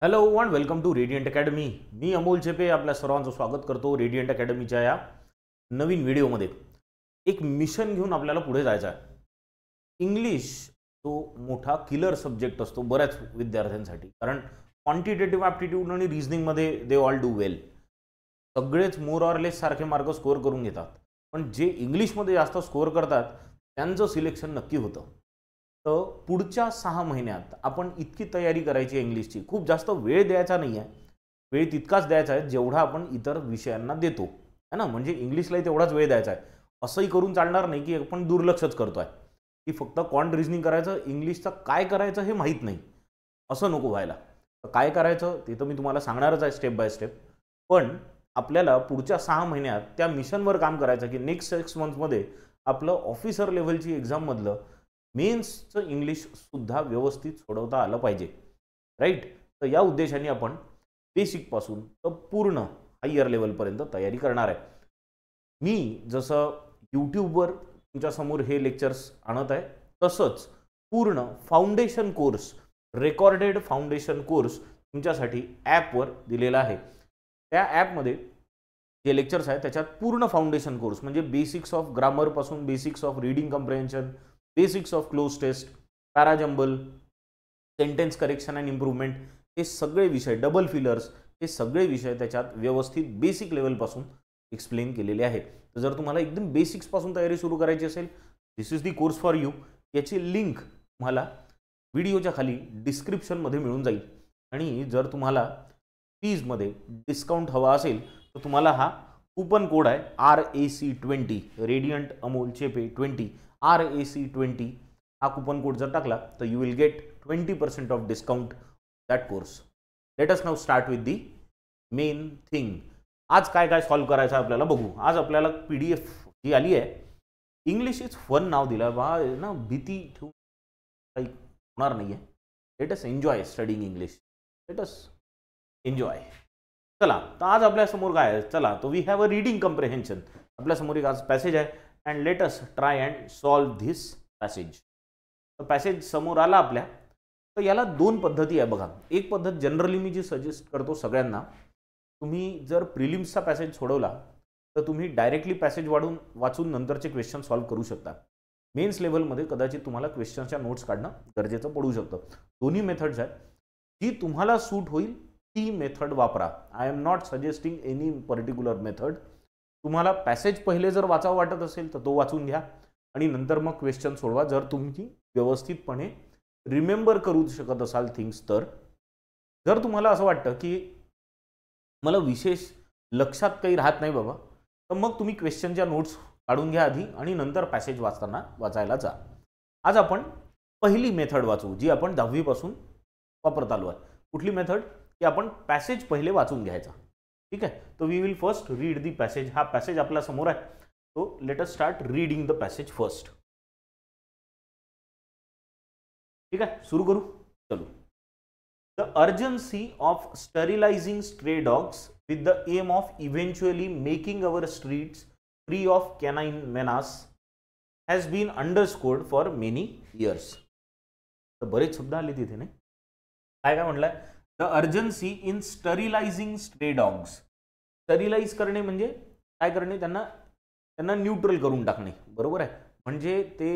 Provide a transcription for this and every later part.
Hello and welcome to radiant academy. मी अमोल चेपे आपल्या सर्वांचं स्वागत करतो रेडियंट अकॅडमीच्या या नवीन व्हिडिओमध्ये. एक मिशन घेऊन आपल्याला पुढे जायचं आहे. इंग्लिश तो मोठा किलर सब्जेक्ट असतो बऱ्याच विद्यार्थ्यांसाठी, कारण क्वांटिटेटिव्ह ॲप्टिट्यूड आणि रिझनिंगमध्ये दे ऑल डू वेल. सगळेच मोर ऑर लेस सारखे मार्क स्कोअर करून घेतात, पण जे इंग्लिशमध्ये जास्त स्कोअर करतात त्यांचं सिलेक्शन नक्की होतं. तर पुढच्या 6 महिन्यात आपण इतकी तयारी करायची इंग्लिशची, खूप जास्त वेळ द्यायचा नाही आहे. वेळ तितकाच द्यायचा आहे जेवढा आपण इतर विषयांना देतो है ना. म्हणजे इंग्लिशलाही तेवढाच वेळ द्यायचा आहे. असंही करून चालणार नाही की आपण दुर्लक्षच करतोय, की फक्त क्वांट रिझनिंग करायचं, इंग्लिशचं काय करायचं हे माहीत नाही, असं नको व्हायला. तर काय करायचं ते तर मी तुम्हाला सांगणारच आहे स्टेप बाय स्टेप. पण आपल्याला पुढच्या 6 महिन्यात त्या मिशनवर काम करायचं की नेक्स्ट 6 मंथमध्ये आपलं ऑफिसर लेव्हलची एक्झाममधलं मेन्सचं इंग्लिश सुद्धा व्यवस्थित सोडवता आलं पाहिजे, राईट. तर या उद्देशाने आपण बेसिकपासून तर पूर्ण हायर लेवलपर्यंत तयारी करणार आहे. मी जसं यूट्यूबवर तुमच्यासमोर हे लेक्चर्स आणत आहे, तसंच पूर्ण foundation course, recorded foundation course तुमच्यासाठी ॲपवर दिलेला आहे. त्या ॲपमध्ये जे लेक्चर्स आहेत त्याच्यात पूर्ण फाउंडेशन कोर्स म्हणजे बेसिक्स ऑफ ग्रामरपासून basics of reading comprehension, basics of cloze test, parajumble, sentence correction and improvement, हे सगळे विषय, डबल फिलर्स, हे सगळे विषय त्याच्यात व्यवस्थित बेसिक लेवलपासून एक्सप्लेन केलेले आहेत. तर जर तुम्हाला एकदम बेसिक्सपासून तयारी सुरू करायची असेल, this is the course for you. याची लिंक तुम्हाला व्हिडिओच्या खाली डिस्क्रिप्शनमध्ये मिळून जाईल. आणि जर तुम्हाला फीजमध्ये डिस्काउंट हवा असेल तर तुम्हाला हा कूपन कोड आहे RAC20, रेडियंट अमोल चेपे 20, RAC20. हा कूपन कोड जर टाकला तर you will get 20% of discount that course. Let us now start with the main thing. आज काय काय सॉल्व्ह करायचं आपल्याला बघू. आज आपल्याला PDF जी आली आहे, इंग्लिश इज फन नाव दिलं बा ना, भीती ठेवून काही होणार नाही आहे. Let us enjoy studying English, let us enjoy. चला, तर आज आपल्यासमोर काय आहे, चला तो we have a reading comprehension. आपल्यासमोर एक आज पॅसेज आहे and let us try and solve this passage. तर पॅसेज समोर आला आपल्या. तर याला 2 पद्धती आहे बघा. एक पद्धत जनरली मी जी सजेस्ट करतो सगळ्यांना, तुम्ही जर प्रिलिम्सचा पॅसेज सोडवला तर तुम्ही डायरेक्टली पॅसेज वाचून नंतरचे क्वेश्चन सॉल्व्ह करू शकता. मेन्स लेव्हलमध्ये कदाचित तुम्हाला क्वेश्चनच्या नोट्स काढणं गरजेचं पडू शकतं. दोन्ही मेथड्स आहेत. जी तुम्हाला सूट होईल ती मेथड वापरा. I am not suggesting any particular method. तुम्हाला पॅसेज पहिले जर वाचावं वाटत असेल तर तो वाचून घ्या आणि नंतर मग क्वेश्चन सोडवा, जर तुम्ही व्यवस्थितपणे रिमेंबर करू शकत असाल थिंग्स तर. जर तुम्हाला असं वाटतं की मला विशेष लक्षात काही राहत नाही बाबा, तर मग तुम्ही क्वेश्चनच्या नोट्स काढून घ्या आधी आणि नंतर पॅसेज वाचायला जा. आज आपण पहिली मेथड वाचू जी आपण 10वी पासून वापरत आलो आहे. कुठली मेथड? की आपण पॅसेज पहिले वाचून घ्यायचा. ठीक आहे. तर we will first read the passage. हा पॅसेज आपल्या समोर आहे. तो let us start reading the passage first. ठीक आहे, सुरू करू. चलो. The urgency of sterilising stray dogs with the aim of eventually making our streets free of canine menace has been underscored for many years. तर बरेच शब्द आले तिथे नाही. काय म्हटलंय? The urgency in sterilising stray dogs. Sterilise करणे म्हणजे काय करणे? त्यांना न्यूट्रल करून टाकणे, बरोबर आहे. म्हणजे ते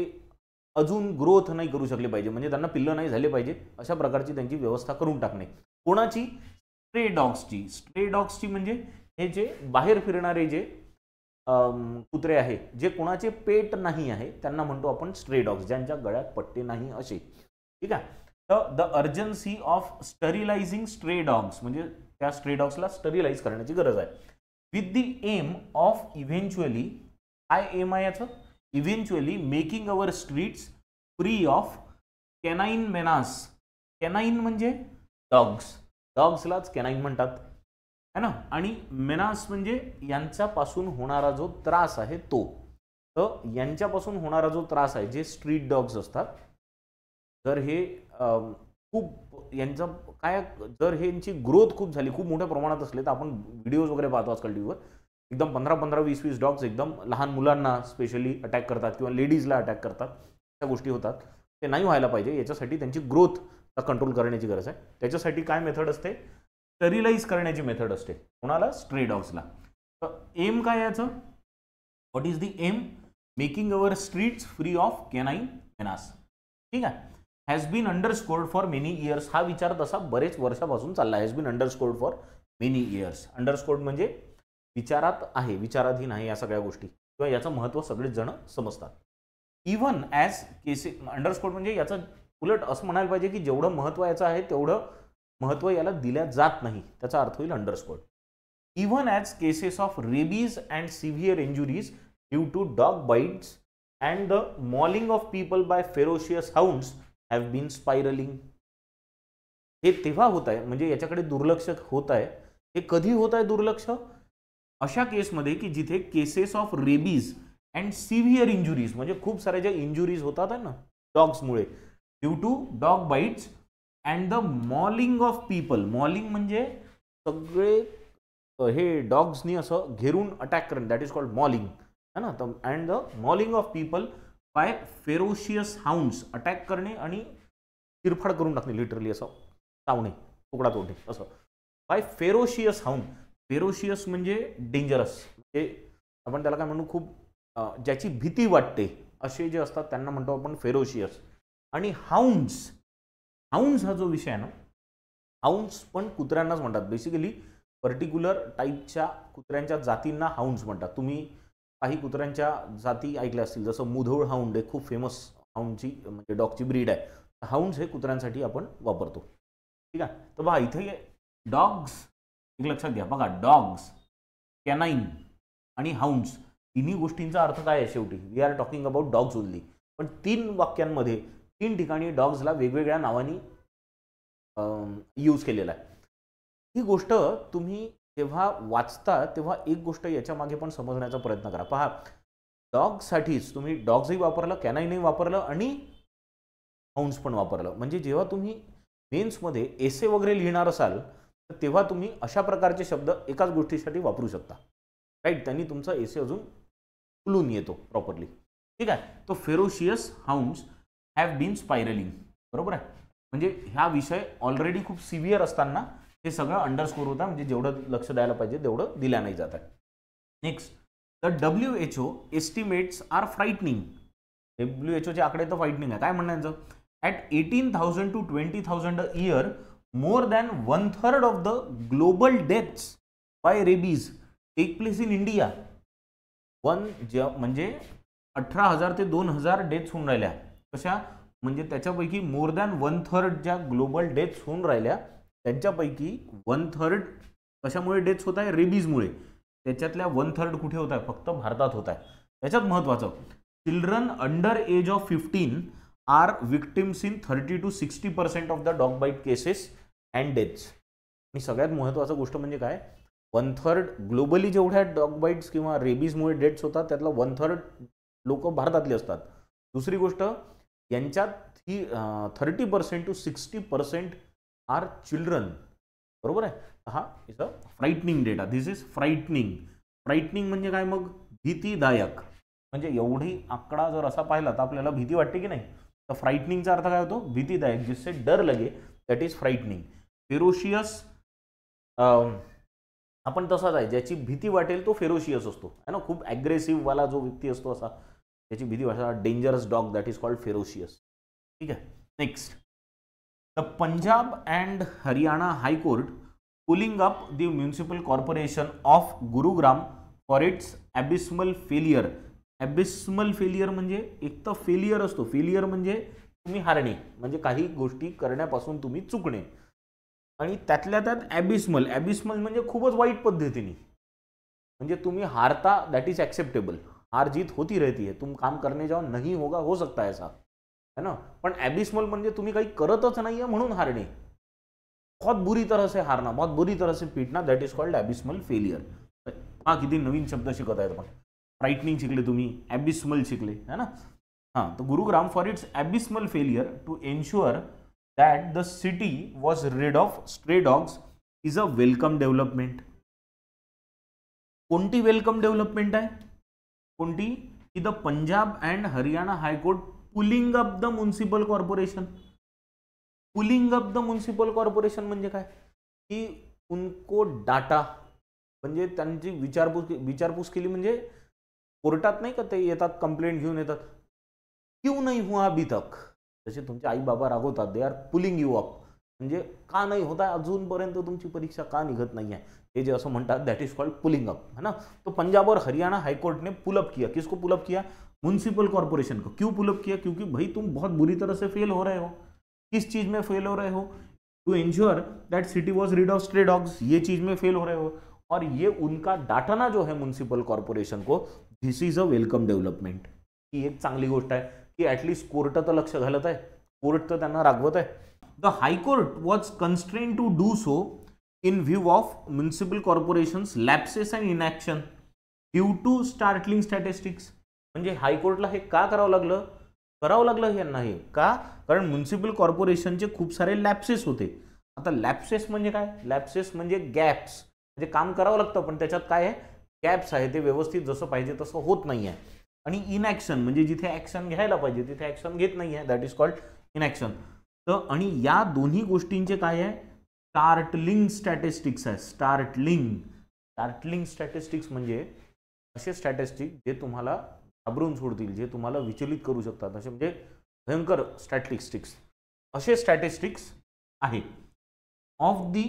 अजून ग्रोथ नाही करू शकले पाहिजे, म्हणजे त्यांना पिल्लं नाही झाले पाहिजे, अशा प्रकारची त्यांची व्यवस्था करून टाकणे. कोणाची? स्ट्रे डॉग्सची. स्ट्रे डॉग्सची म्हणजे हे जे बाहेर फिरणारे जे कुत्रे आहे, जे कोणाचे पेट नाही आहे, त्यांना म्हणतो आपण स्ट्रे डॉग्स, ज्यांच्या गळ्यात पट्टे नाही असे. ठीक आहे. तर the urgency of sterilising stray dogs म्हणजे त्या स्ट्रे डॉग्सला स्टरिलाइज करण्याची गरज आहे. With the aim of eventually, काय एम आहे याचं? Eventually making our streets free of canine menace. Canine म्हणजे डॉग्स, डॉग्सलाच कॅनाइन म्हणतात है ना. आणि मेनास म्हणजे यांच्यापासून होणारा जो त्रास आहे तो. तर यांच्यापासून होणारा जो त्रास आहे, जे स्ट्रीट डॉग्स असतात, जर हे खूप यांचं काय, जर हे यांची ग्रोथ खूप झाली, खूप मोठ्या प्रमाणात असले, तर आपण व्हिडिओज वगैरे पाहतो आजकाल टीव्हीवर, एकदम 15-15, 20-20 डॉग्स एकदम लहान मुलांना स्पेशली अटॅक करतात किंवा लेडीजला अटॅक करतात, त्या गोष्टी होतात. ते नाही व्हायला पाहिजे. याच्यासाठी त्यांची ग्रोथ कंट्रोल करण्याची गरज आहे. त्याच्यासाठी काय मेथड असते, स्टरिलाइज करण्याची मेथड असते. कोणाला, स्ट्रे डॉग्सला. तर एम काय याचं, what is the aim, making our streets free of canine menace. ठीक आहे. Has been underscored for many years. हा विचार तसा बरेच वर्षापासून चालला. Has been underscored for many years. Underscored म्हणजे विचारात आहे, विचाराधीन आहे, या सगळ्या गोष्टी किंवा याचं महत्त्व सगळेच जण समजतात. इव्हन ॲज केसेस, अंडरस्कोर्ड म्हणजे याचं उलट असं म्हणायला पाहिजे की जेवढं महत्त्व याचं आहे तेवढं महत्त्व याला दिल्या जात नाही, त्याचा अर्थ होईल underscored. Even as cases of rabies and severe injuries due to dog bites and the mauling of people by ferocious hounds have been spiralling. हे तेव्हा होत आहे, म्हणजे याच्याकडे दुर्लक्ष होत आहे. हे कधी होत आहे दुर्लक्ष, अशा केसमध्ये की जिथे cases of rabies and severe injuries, म्हणजे खूप साऱ्या ज्या इंजुरीज होतात ना डॉग्समुळे, due to dog bites and the mauling of people. Mauling म्हणजे सगळे हे डॉग्सनी असं घेरून अटॅक करणं, दॅट इज कॉल्ड मॉलिंग, है ना. तर and the mauling of people by ferocious hounds, attack करणे आणि चिरफाड करून टाकणे, लिटरली असं चावणे, तुकडा तोडणे, असं बाय फेरोशियस हाउंड. फेरोशियस म्हणजे डेंजरस, म्हणजे आपण त्याला काय म्हणू, खूप ज्याची भीती वाटते असे जे असतात त्यांना म्हणतो आपण फेरोशियस. आणि हाउंड्स, हाउंड्स हा जो विषय आहे ना, हाउंड्स पण कुत्र्यांनाच म्हणतात. बेसिकली पर्टिक्युलर टाईपच्या कुत्र्यांच्या जातींना हाउंड्स म्हणतात. तुम्ही काही कुत्र्यांच्या जाती ऐकल्या असतील, जसं मुधोळ हाउंड आहे, खूप फेमस हाउंडची म्हणजे डॉगची ब्रीड आहे. हाउंड्स हे कुत्र्यांसाठी आपण वापरतो. ठीक आहे. तर बघा इथे डॉग्स, एक लक्षात घ्या बघा, डॉग्स, कॅनाइन आणि हाउंड्स, तिन्ही गोष्टींचा अर्थ काय आहे शेवटी, we are talking about dogs only. पण 3 वाक्यांमध्ये 3 ठिकाणी डॉग्सला वेगवेगळ्या नावानी यूज केलेला आहे. ही गोष्ट तुम्ही जेव्हा वाचता तेव्हा एक गोष्ट याच्या मागे पण समजण्याचा प्रयत्न करा. पहा, डॉगसाठीच तुम्ही डॉग्सही वापरलं, कॅनाइनही वापरलं आणि हाउंड्स पण वापरलं. म्हणजे जेव्हा तुम्ही मेन्समध्ये एसे वगैरे लिहिणार असाल तर तेव्हा तुम्ही अशा प्रकारचे शब्द एकाच गोष्टीसाठी वापरू शकता, राईट. त्यांनी तुमचा एसे अजून फुलून येतो प्रॉपरली. ठीक आहे. तो ferocious hounds have been spiralling, बरोबर आहे. म्हणजे हा विषय ऑलरेडी खूप सिव्हिअर असताना हे सगळं अंडरस्कोर होता, म्हणजे जेवढं लक्ष द्यायला पाहिजे तेवढं दिल्या नाही जात आहे. Next, the WHO estimates are frightening. WHO आकडे तर फ्राइटनिंग आहे. काय म्हणण्याचं, at 18,000 to 20,000 a year, more than 1/3 of the global deaths by rabies take place in India. म्हणजे 18,000 ते 2,000 डेथ्स होऊन राहिल्या. कशा, म्हणजे त्याच्यापैकी मोर दॅन 1/3 ज्या ग्लोबल डेथ्स होऊन राहिल्या त्यांच्यापैकी 1/3 कशामुळे डेथ्स होत आहे, रेबीजमुळे. त्याच्यातल्या 1/3 कुठे होत आहे, फक्त भारतात होत आहे. त्याच्यात महत्त्वाचं, children under age of 15 are victims in 30 to 60% of the dog bite cases and deaths. आणि सगळ्यात महत्त्वाचं गोष्ट म्हणजे काय, 1/3 ग्लोबली जेवढ्या डॉग बाईट्स किंवा रेबीजमुळे डेथ्स होतात त्यातला 1/3 लोक भारतातले असतात. दुसरी गोष्ट, यांच्यात ही 30% to 60% आर चिल्ड्रन, बरोबर आहे. हा is a frightening data. This is frightening. Frightening म्हणजे काय मग, भीतीदायक. म्हणजे एवढी आकडा जर असा पाहिला तर आपल्याला भीती वाटते की नाही. तर फ्राइटनिंगचा अर्थ काय होतो, भीतीदायक, जिससे डर लगे, दॅट इज फ्राइटनिंग. फेरोशियस आपण तसाच आहे, ज्याची भीती वाटेल तो फेरोशियस असतो, है ना. खूप ॲग्रेसिव्ह वाला जो व्यक्ती असतो असा, त्याची भीती वाटते, dangerous dog, that is called ferocious. ठीक आहे. Next, the Punjab and Haryana high court pulling up the municipal corporation of Gurugram for its abysmal failure. Abysmal failure म्हणजे एक तर फेलियर असतो, फेलियर म्हणजे तुम्ही हारणे, म्हणजे काही गोष्टी करण्यापासून तुम्ही चुकणे, आणि त्यातल्या त्यात ॲबिस्मल. ॲबिस्मल म्हणजे खूपच वाईट पद्धतीने, म्हणजे तुम्ही हारता, दॅट इज ॲक्सेप्टेबल. हार जीत होती रहती है, तुम काम करने जाओ नहीं होगा, हो सकता है ऐसा, है ना. पण ॲबिस्मल म्हणजे तुम्ही काही करतच नाही आहे म्हणून हारणे, बहुत बुरी तरह से हारना, बहुत बुरी तरह से पीटना, दॅट इज कॉल्ड ॲबिस्मल फेलियर. हा किती नवीन शब्द शिकत आहेत आपण. फ्राइटनिंग शिकले तुम्ही, ॲबिस्मल शिकले, है ना. हां, तर Gurugram for its abysmal failure to ensure that the city was rid of stray dogs is a welcome development. कोणती वेलकम डेव्हलपमेंट आहे, कोणती, की the Punjab and Haryana high court pulling up the municipal corporation. Pulling up the municipal corporation म्हणजे काय, की उनको data, म्हणजे त्यांची विचारपूस केली, म्हणजे कोर्टात नाही का ते येतात कंप्लेंट घेऊन येतात, क्यों नहीं हुआ अभी तक, जसे तुमचे आई बाबा रागवतात, they are pulling you up, म्हणजे का नाही होत आहे अजूनपर्यंत तुमची परीक्षा का निघत नाही आहे, हे जे असं म्हणतात that is called pulling up, है ना. तो पंजाब और हरियाणा हाईकोर्ट ने पुलअप किया, किसको पुलअप किया, म्युनिसिपल कॉर्पोरेशन को. क्यों पुलअप किया, क्योंकि भाई तुम बहुत बुरी तरह से फेल हो रहे हो. किस चीज में फेल हो रहे हो, to ensure that city was rid of stray dogs, ये चीज में फेल हो रहे हो. और ये उनका डाटाना जो है म्युनिसिपल कॉर्पोरेशन को, दिस इज अ वेलकम डेव्हलपमेंट. ही एक चांगली गोष्ट आहे की ॲटलिस्ट कोर्ट तर लक्ष घालत आहे, कोर्ट तर त्यांना रागवत आहे. The high court was constrained to do so in view of municipal corporations lapses and inaction due to startling statistics. म्हणजे हायकोर्टला हे का करावं लागलं यांना हे का, कारण म्युनिसिपल कॉर्पोरेशनचे खूप सारे लॅप्सेस होते. आता लॅप्सेस म्हणजे काय, लॅप्सेस म्हणजे गॅप्स, म्हणजे काम करावं लागतं पण त्याच्यात काय आहे, गॅप्स आहे, ते व्यवस्थित जसं पाहिजे तसं होत नाही आहे. आणि इनॅक्शन म्हणजे जिथे ॲक्शन घ्यायला पाहिजे तिथे ॲक्शन घेत नाही आहे, दॅट इज कॉल्ड इनॅक्शन. तर आणि या दोन्ही गोष्टींचे काय आहे, स्टार्टलिंग स्टॅटिस्टिक्स आहे. स्टार्टलिंग स्टॅटिस्टिक्स म्हणजे असे स्टॅटिस्टिक्स जे तुम्हाला घाबरून सोडतील, जे तुम्हाला विचलित करू शकतात, असे म्हणजे भयंकर स्टॅटिस्टिक्स, असे स्टॅटिस्टिक्स आहे. Of the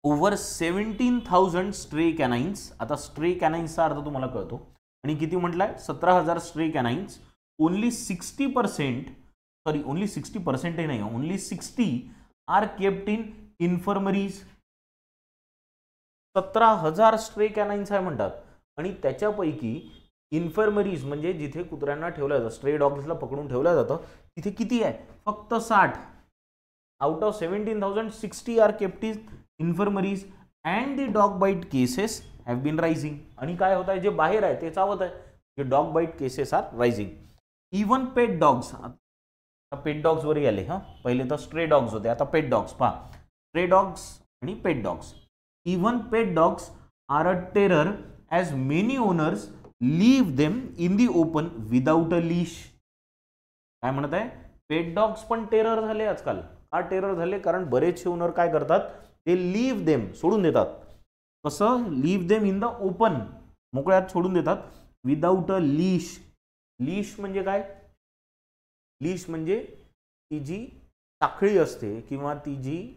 over 17,000 stray canines, आता स्ट्रे कॅनाइन्सचा अर्थ तुम्हाला कळतो, आणि किती म्हटलाय, 17,000 stray canines, only 60% are kept in infirmaries. 17,000 stray canines आहे म्हणतात, आणि त्याच्यापैकी इन्फर्मरीज म्हणजे जिथे कुत्र्यांना ठेवलं जातं, स्ट्रे डॉग्सला पकडून ठेवलं जातं, तिथे किती आहे, फक्त 60. Out of 17,000 60 are kept in infirmaries and the dog bite cases have been rising. आणि काय होत आहे, जे बाहेर आहे ते चावत आहे, जे dog bite cases are rising. Even pet dogs, pet dogs वरही आले. पहिले तर स्ट्रे डॉग्स होते, आता पेट डॉग्स पहा, स्ट्रे डॉग्स आणि pet dogs. Even pet dogs are a terror as many owners leave them in the open without a leash. काय म्हणत आहे, पेट डॉग्स पण टेरर झाले आजकाल. का टेरर झाले, कारण बरेचसे ओनर काय करतात, ते लीव देम सोडून देतात. कसं, leave them in the open, मोकळ्यात सोडून देतात, विदाउट अ लीश. लीश म्हणजे काय, लीश म्हणजे ती जी साखळी असते किंवा ती जी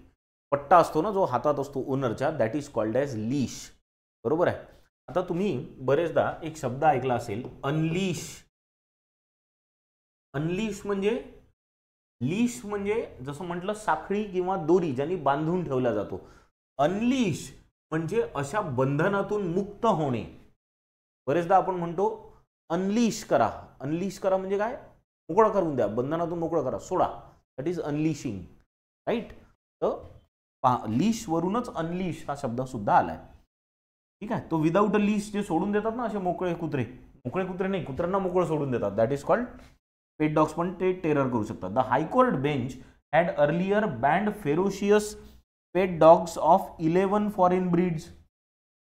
पट्टा असतो ना जो हातात असतो ओनरच्या, that is called as leash. बरोबर आहे. आता तुम्ही बरेचदा एक शब्द ऐकला असेल, अनलीश. अनलीश म्हणजे, लीश म्हणजे जसं म्हटलं साखळी किंवा दोरी ज्यांनी बांधून ठेवला जातो. अनलीश म्हणजे अशा बंधनातून मुक्त होणे. बरेचदा आपण म्हणतो अनलीश करा. अनलीश करा म्हणजे काय, मोकळं करून द्या, बंधनातून मोकळं करा, सोडा, दॅट इज अनलीशिंग, राईट. तर लीश वरूनच अनलीश हा शब्द सुद्धा आलाय. ठीक आहे. तो विदाउट अ लीश जे सोडून देतात ना असे मोकळे कुत्रे नाही, कुत्र्यांना मोकळं सोडून देतात, that is called pet dogs, पण ते टेरर करू शकतात. The high court bench had earlier banned ferocious pet dogs of 11 foreign breeds.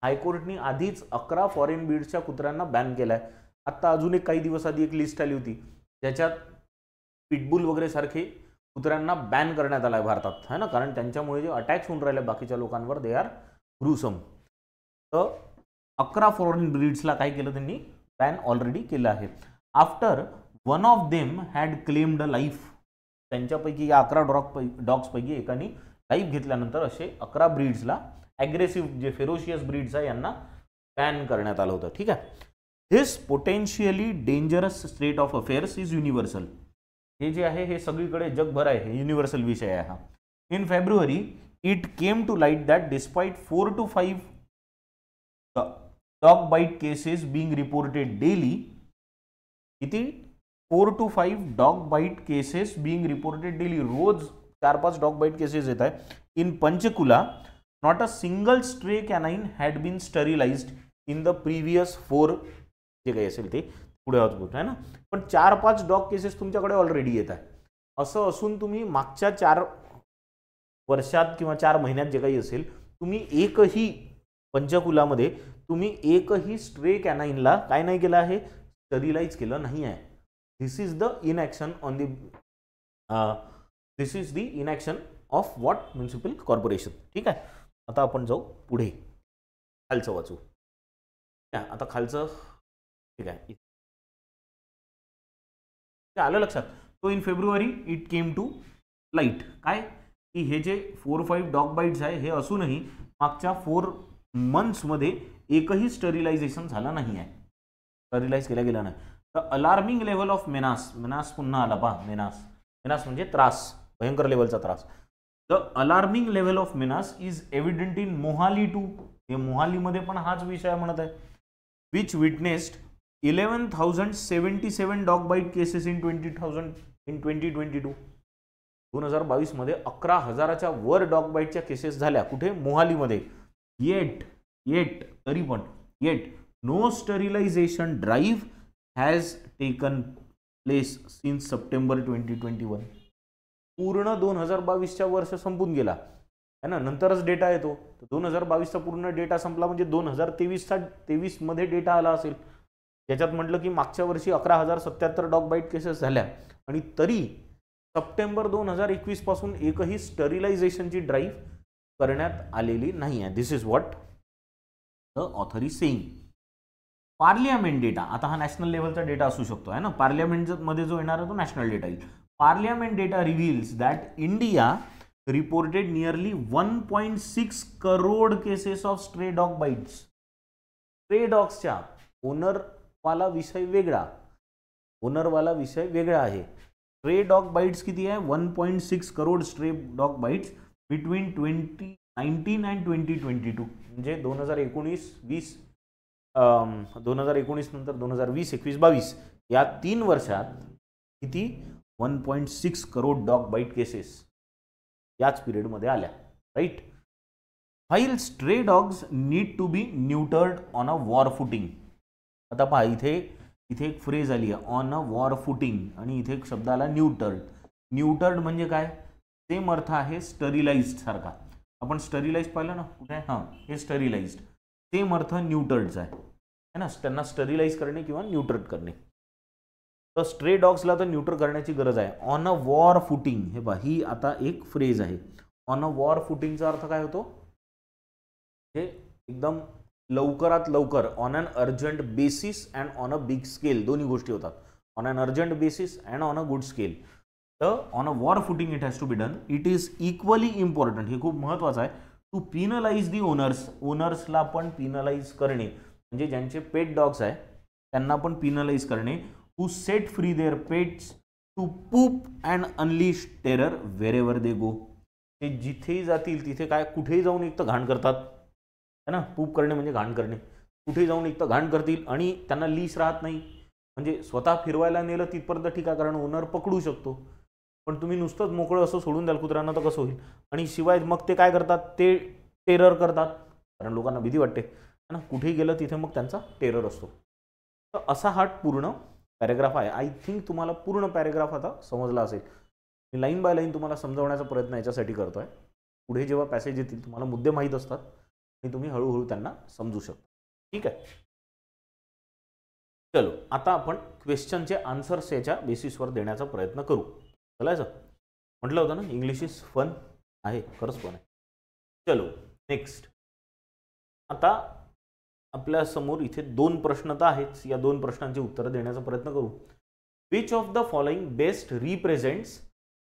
हायकोर्टनी आधीच 11 फॉरेन ब्रीड्सच्या कुत्र्यांना बॅन केलाय. आता अजून एक काही दिवस आधी एक लिस्ट आली होती ज्याच्यात पिटबुल वगैरे सारखे कुत्र्यांना बॅन करण्यात आलाय भारतात, है ना, कारण त्यांच्यामुळे जे अटॅक्स होऊन राहिले बाकीच्या लोकांवर, दे आर ग्रुसम. तर 11 फॉरेन ब्रीड्सला काय केलं त्यांनी, बॅन ऑलरेडी केलं आहे. After one of them had claimed a life. त्यांच्यापैकी या 11 डॉग्सपैकी एकाने लाईफ घेतल्यानंतर असे 11 ब्रीड्सला, ॲग्रेसिव्ह जे फेरोशियस ब्रीड्स आहे यांना बॅन करण्यात आलं होतं. ठीक आहे. This potentially dangerous state of affairs is universal. हे जे आहे हे सगळीकडे जगभर आहे, हे युनिव्हर्सल विषय आहे हा. In February it came to light that despite 4 to 5 dog bite cases being reported daily. किती, 4 to 5 dog bite cases being reported daily. रोज 4-5 डॉग बाईट केसेस येत आहे. In Panchkula not a single stray canine had been sterilised in the previous 4, जे काही असेल ते पुढे आहे ना, पण 4-5 डॉग केसेस तुमच्याकडे ऑलरेडी येत आहे. असं असून तुम्ही मागच्या 4 वर्षात किंवा 4 महिन्यात जे काही असेल, तुम्ही एकही पंचकुलामध्ये तुम्ही एकही स्ट्रे कॅनाइनला काय नाही केलं आहे, स्टरिलाइज केलं नाही आहे. This is the inaction on the this is the inaction of what municipal corporation. ठीक आहे. आता आपण जाऊ पुढे, खालचं वाचू. आता खालचं ठीक आहे, आलं लक्षात. तो in February it came to light काय की हे जे 4-5 डॉग बाईट्स आहे हे असूनही मागच्या 4 मंथ्समध्ये एकही स्टरिलायझेशन झालं नाही आहे, स्टरिलाइज केला गेला नाही. द अलार्मिंग लेवल ऑफ मेनास, मेनास पुन्हा आला पहा, मेनास, मेनास म्हणजे त्रास, भयंकर लेवलचा त्रास. The alarming level of menace is evident in Mohali too, हे मोहालीमध्ये पण हाच विषय म्हणत आहे. Which witnessed 11,077 dog bite cases in 2022. 2022 मध्ये 11,000च्या वर डॉग बाईटच्या केसेस झाल्या. कुठे? मोहालीमध्ये. येट तरी पण no sterilisation drive has taken place since September 2021. पूर्ण 2022च्या वर्ष संपून गेला है ना, नंतरच डेटा येतो. 2022चा पूर्ण डेटा संपला म्हणजे 2023 मध्ये डेटा आला असेल. त्याच्यात म्हटलं की मागच्या वर्षी 11,077 डॉग बाईट केसेस झाल्या आणि तरी सप्टेंबर 2021 पासून एकही स्टरिलायझेशनची ड्राईव्ह करण्यात आलेली नाही आहे. This is what the author is saying. Parliament data, आता हा नॅशनल लेवलचा डेटा असू शकतो आहे ना, पार्लियामेंट मध्ये जो येणार आहे तो नॅशनल डेटा येईल. Parliament data reveals that India reported nearly 1.6 crore cases of stray dog bites. Stray डॉग्सच्या ओनरवाला विषय वेगळा आहे. स्ट्रे डॉग बाईट्स किती आहे? 1.6 crore stray dog bites between 2019 and 2022. म्हणजे 2019 नंतर 2020, 21, 22 या 3 वर्षात किती? 1.6 करोड डॉग बाईट केसेस याच पिरियडमध्ये आल्या. Right. While stray dogs need to be neutered on a war footing. आता पहा, इथे एक फ्रेज आली आहे, ऑन अ वॉर फुटिंग, आणि इथे एक शब्द आला न्यूटर्ड. न्यूटर्ड म्हणजे काय? सेम अर्थ आहे स्टरिलाइज्ड सारखा. आपण स्टरिलाइज पाहिलं ना कुठे? हां, हे स्टरिलाइज्ड. सेम अर्थ न्यूटर्डचा आहे ना, त्यांना स्टरिलाइज करणे किंवा न्यूट्रड करणे. तर स्ट्रे डॉग्सला तर न्यूट्रल करण्याची गरज आहे. ऑन अ वॉर फुटिंग, हे पहा, ही आता एक फ्रेज आहे. ऑन अ वॉर फुटिंगचा अर्थ काय होतो? हे एकदम लवकरात लवकर, on an urgent basis and on a big scale, दोन्ही गोष्टी होतात. On an urgent basis and on a good scale. तर on a war footing it has to be done. It is equally important, हे खूप महत्त्वाचं आहे, to penalise the owners. ओनर्सला पण पिनलाइज करणे, म्हणजे ज्यांचे पेट डॉग्स आहे त्यांना पण पिनलाइज करणे. Who set free their pets to poop and unleash terror wherever they go. ते जिथेही जातील तिथे काय, कुठेही जाऊन एक तर घाण करतात है ना. पूप करणे म्हणजे घाण करणे. कुठेही जाऊन एक तर घाण करतील आणि त्यांना लीश राहत नाही. म्हणजे स्वतः फिरवायला नेलं तिथपर्यंत ठीक आहे, कारण ओनर पकडू शकतो, पण तुम्ही नुसतंच मोकळं असं सोडून द्याल कुत्र्यांना तर कसं होईल. आणि शिवाय मग ते काय करतात, ते टेरर करतात, कारण लोकांना भीती वाटते है ना. कुठेही गेलं तिथे मग त्यांचा टेरर असतो. तर असा हा पूर्ण पॅरेग्राफ आहे. आय थिंक तुम्हाला पूर्ण पॅरेग्राफ आता समजला असेल. मी लाईन बाय लाईन तुम्हाला समजवण्याचा प्रयत्न याच्यासाठी करतोय. पुढे जेव्हा पॅसेज येतील तुम्हाला मुद्दे माहीत असतात आणि तुम्ही हळूहळू त्यांना समजू शकता. ठीक आहे. चलो, आता आपण क्वेश्चनचे आन्सर्स याच्या बेसिसवर देण्याचा प्रयत्न करू. चालायचं? म्हटलं होतं ना इंग्लिश इज फन आहे, खरंच पण आहे. चलो नेक्स्ट. आता आपल्या समोर इथे 2 प्रश्न तर आहेच. या 2 प्रश्नांची उत्तरं देण्याचा प्रयत्न करू. Which of the following best represents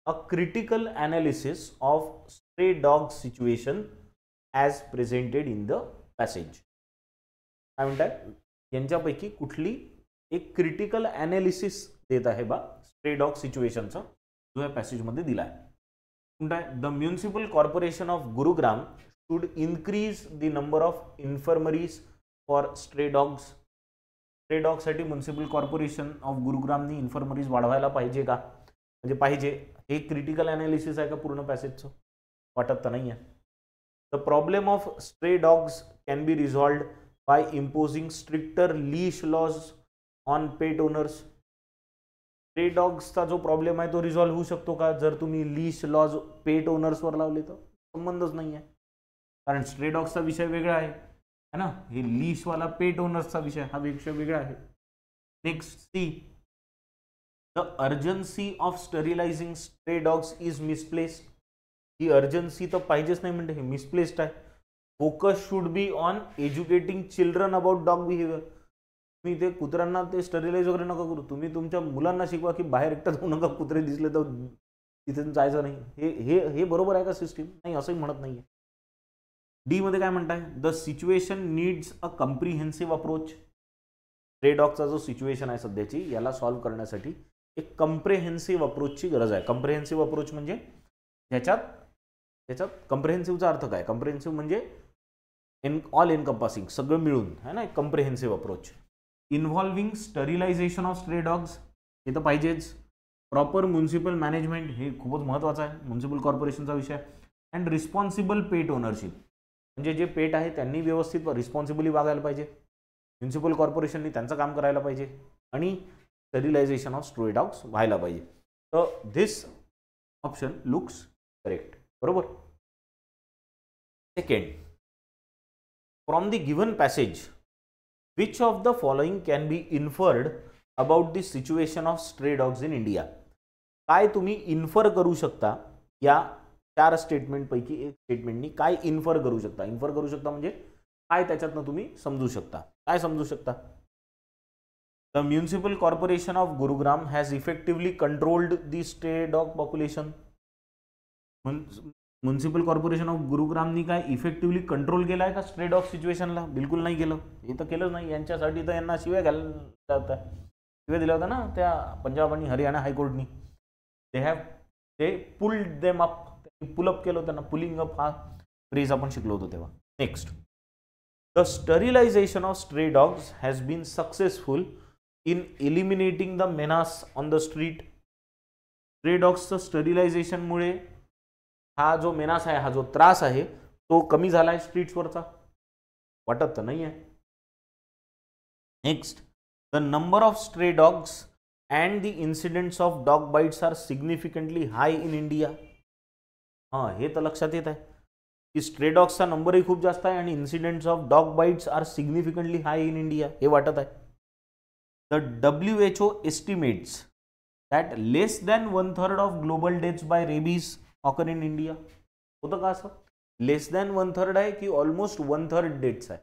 a critical analysis of stray dog situation as presented in the passage. काय म्हणतात? यांच्यापैकी कुठली एक क्रिटिकल ॲनालिसिस देत आहे बा स्ट्रे डॉग सिच्युएशनचा, जो या पॅसेजमध्ये दिला आहे. म्हणताय the municipal corporation of Gurugram should increase the number of infirmaries for stray dogs. Stray डॉगसाठी म्युनिसिपल कॉर्पोरेशन ऑफ गुरुग्रामनी इन्फर्मरीज वाढवायला पाहिजे का? म्हणजे पाहिजे. हे क्रिटिकल ॲनालिसिस आहे का पूर्ण पॅसेजचं? वाटत तर नाही आहे. The problem of stray dogs can be resolved by imposing stricter leash laws on pet owners. Stray डॉग्सचा जो प्रॉब्लेम आहे तो रिझॉल्व्ह होऊ शकतो का जर तुम्ही लीश लॉज पेट ओनर्सवर लावले? तर संबंधच नाही आहे, कारण स्ट्रे डॉग्सचा विषय वेगळा आहे है ना. हे लीशवाला पेट ओनर्सचा विषय हा विषय वेगळा आहे. Next C. The urgency of sterilising stray dogs is misplaced. ही अर्जन्सी तर पाहिजेच नाही म्हणते, हे मिसप्लेस्ड आहे. Focus should be on educating children about dog behaviour. तुम्ही ते कुत्र्यांना ते स्टरिलाइज वगैरे नका करू, तुम्ही तुमच्या मुलांना शिकवा की बाहेर एकटा जाऊ नका, कुत्रे दिसले तर तिथे जायचं नाही. हे हे हे बरोबर आहे का सिस्टीम? नाही, असंही म्हणत नाहीये. डी मध्ये काय म्हणताय? The situation needs a comprehensive approach. Stray डॉगचा जो सिच्युएशन आहे सध्याची, याला सॉल्व्ह करण्यासाठी एक कम्प्रिहेन्सिव्ह अप्रोचची गरज आहे. कम्प्रिहेन्सिव्ह अप्रोच म्हणजे त्याच्यात कम्प्रिहेन्सिव्हचा अर्थ काय? कम्प्रिहेन्सिव्ह म्हणजे ऑल एनकम्पासिंग, सगळं मिळून, है ना, comprehensive approach. Involving sterilisation of stray dogs, हे तर पाहिजेच. प्रॉपर म्युन्सिपल मॅनेजमेंट, हे खूपच महत्त्वाचं आहे, म्युन्सिपल कॉर्पोरेशनचा विषय. अँड रिस्पॉन्सिबल पेट ओनरशिप, म्हणजे जे पेट आहे त्यांनी व्यवस्थित रिस्पॉन्सिबली वागायला पाहिजे, म्युन्सिपल कॉर्पोरेशननी त्यांचं काम करायला पाहिजे, आणि स्टरिलायझेशन ऑफ स्ट्रे डॉग्स व्हायला पाहिजे. तर धिस ऑप्शन लुक्स करेक्ट. बरोबर. Second, from the given passage which of the following can be inferred about the situation of stray dogs in India? काय तुम्ही इन्फर करू शकता या 4 स्टेटमेंट पैकी एक स्टेटमेंटनी काय इन्फर करू शकता? इन्फर करू शकता म्हणजे काय त्याच्यातनं तुम्ही समजू शकता? काय समजू शकता? The municipal corporation of Gurugram has effectively controlled the stray dog population. Municipal corporation of गुरुग्रामनी काय इफेक्टिव्हली कंट्रोल केला आहे का स्ट्रे डॉग सिच्युएशनला? बिलकुल नाही केलं. हे तर केलंच नाही. यांच्यासाठी तर यांना शिव्या घालल्या होत्या, शिव्या दिल्या होत्या ना त्या पंजाब आणि हरियाणा हायकोर्टनी. ते pulled them up, pull up केलं, त्यांना पुलिंग अप हा फ्रेज आपण शिकलो होतो तेव्हा. Next, the sterilisation of stray dogs has been successful in eliminating the menace on the street. Stray डॉग्सचं स्टरिलायझेशनमुळे हा जो मेनास आहे, हा जो त्रास आहे, तो कमी झाला आहे स्ट्रीट्सवरचा? वाटत तर नाही आहे. Next, the number of stray dogs and the incidents of dog bites are significantly high in India. हां, हे तर लक्षात येत आहे की स्ट्रे डॉग्सचा नंबरही खूप जास्त आहे आणि incidents of dog bites are significantly high in India, हे वाटत आहे. The WHO estimates that less than 1/3 of global deaths by rabies occur in India. होतं का असं? लेस दॅन 1/3 आहे की ऑलमोस्ट 1/3 डेथ्स आहे?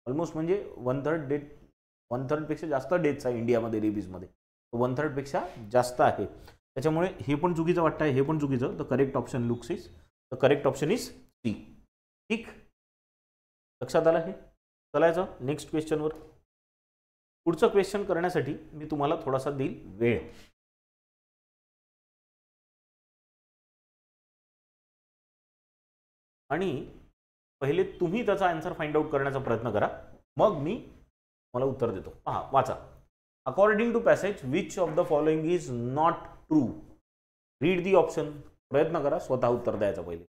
ऑलमोस्ट म्हणजे 1/3 डेथ, 1/3 पेक्षा जास्त डेथ्स आहे इंडियामध्ये रेबीजमध्ये. 1/3 पेक्षा जास्त आहे. त्याच्यामुळे हे पण चुकीचं वाटतं आहे, हे पण चुकीचं. The correct option looks is, the correct option is C. ठीक, लक्षात आलं हे? चलायचं नेक्स्ट क्वेश्चनवर. पुढचं क्वेश्चन करण्यासाठी मी तुम्हाला थोडासा देईल वेळ. आणि पहिले तुम्ही त्याचा आन्सर फाइंड आउट करण्याचा प्रयत्न करा, मग मी मला उत्तर देतो. पहा, वाचा. According to passage which of the following is not true? Read the option. प्रयत्न करा स्वतः उत्तर द्यायचा पहिले.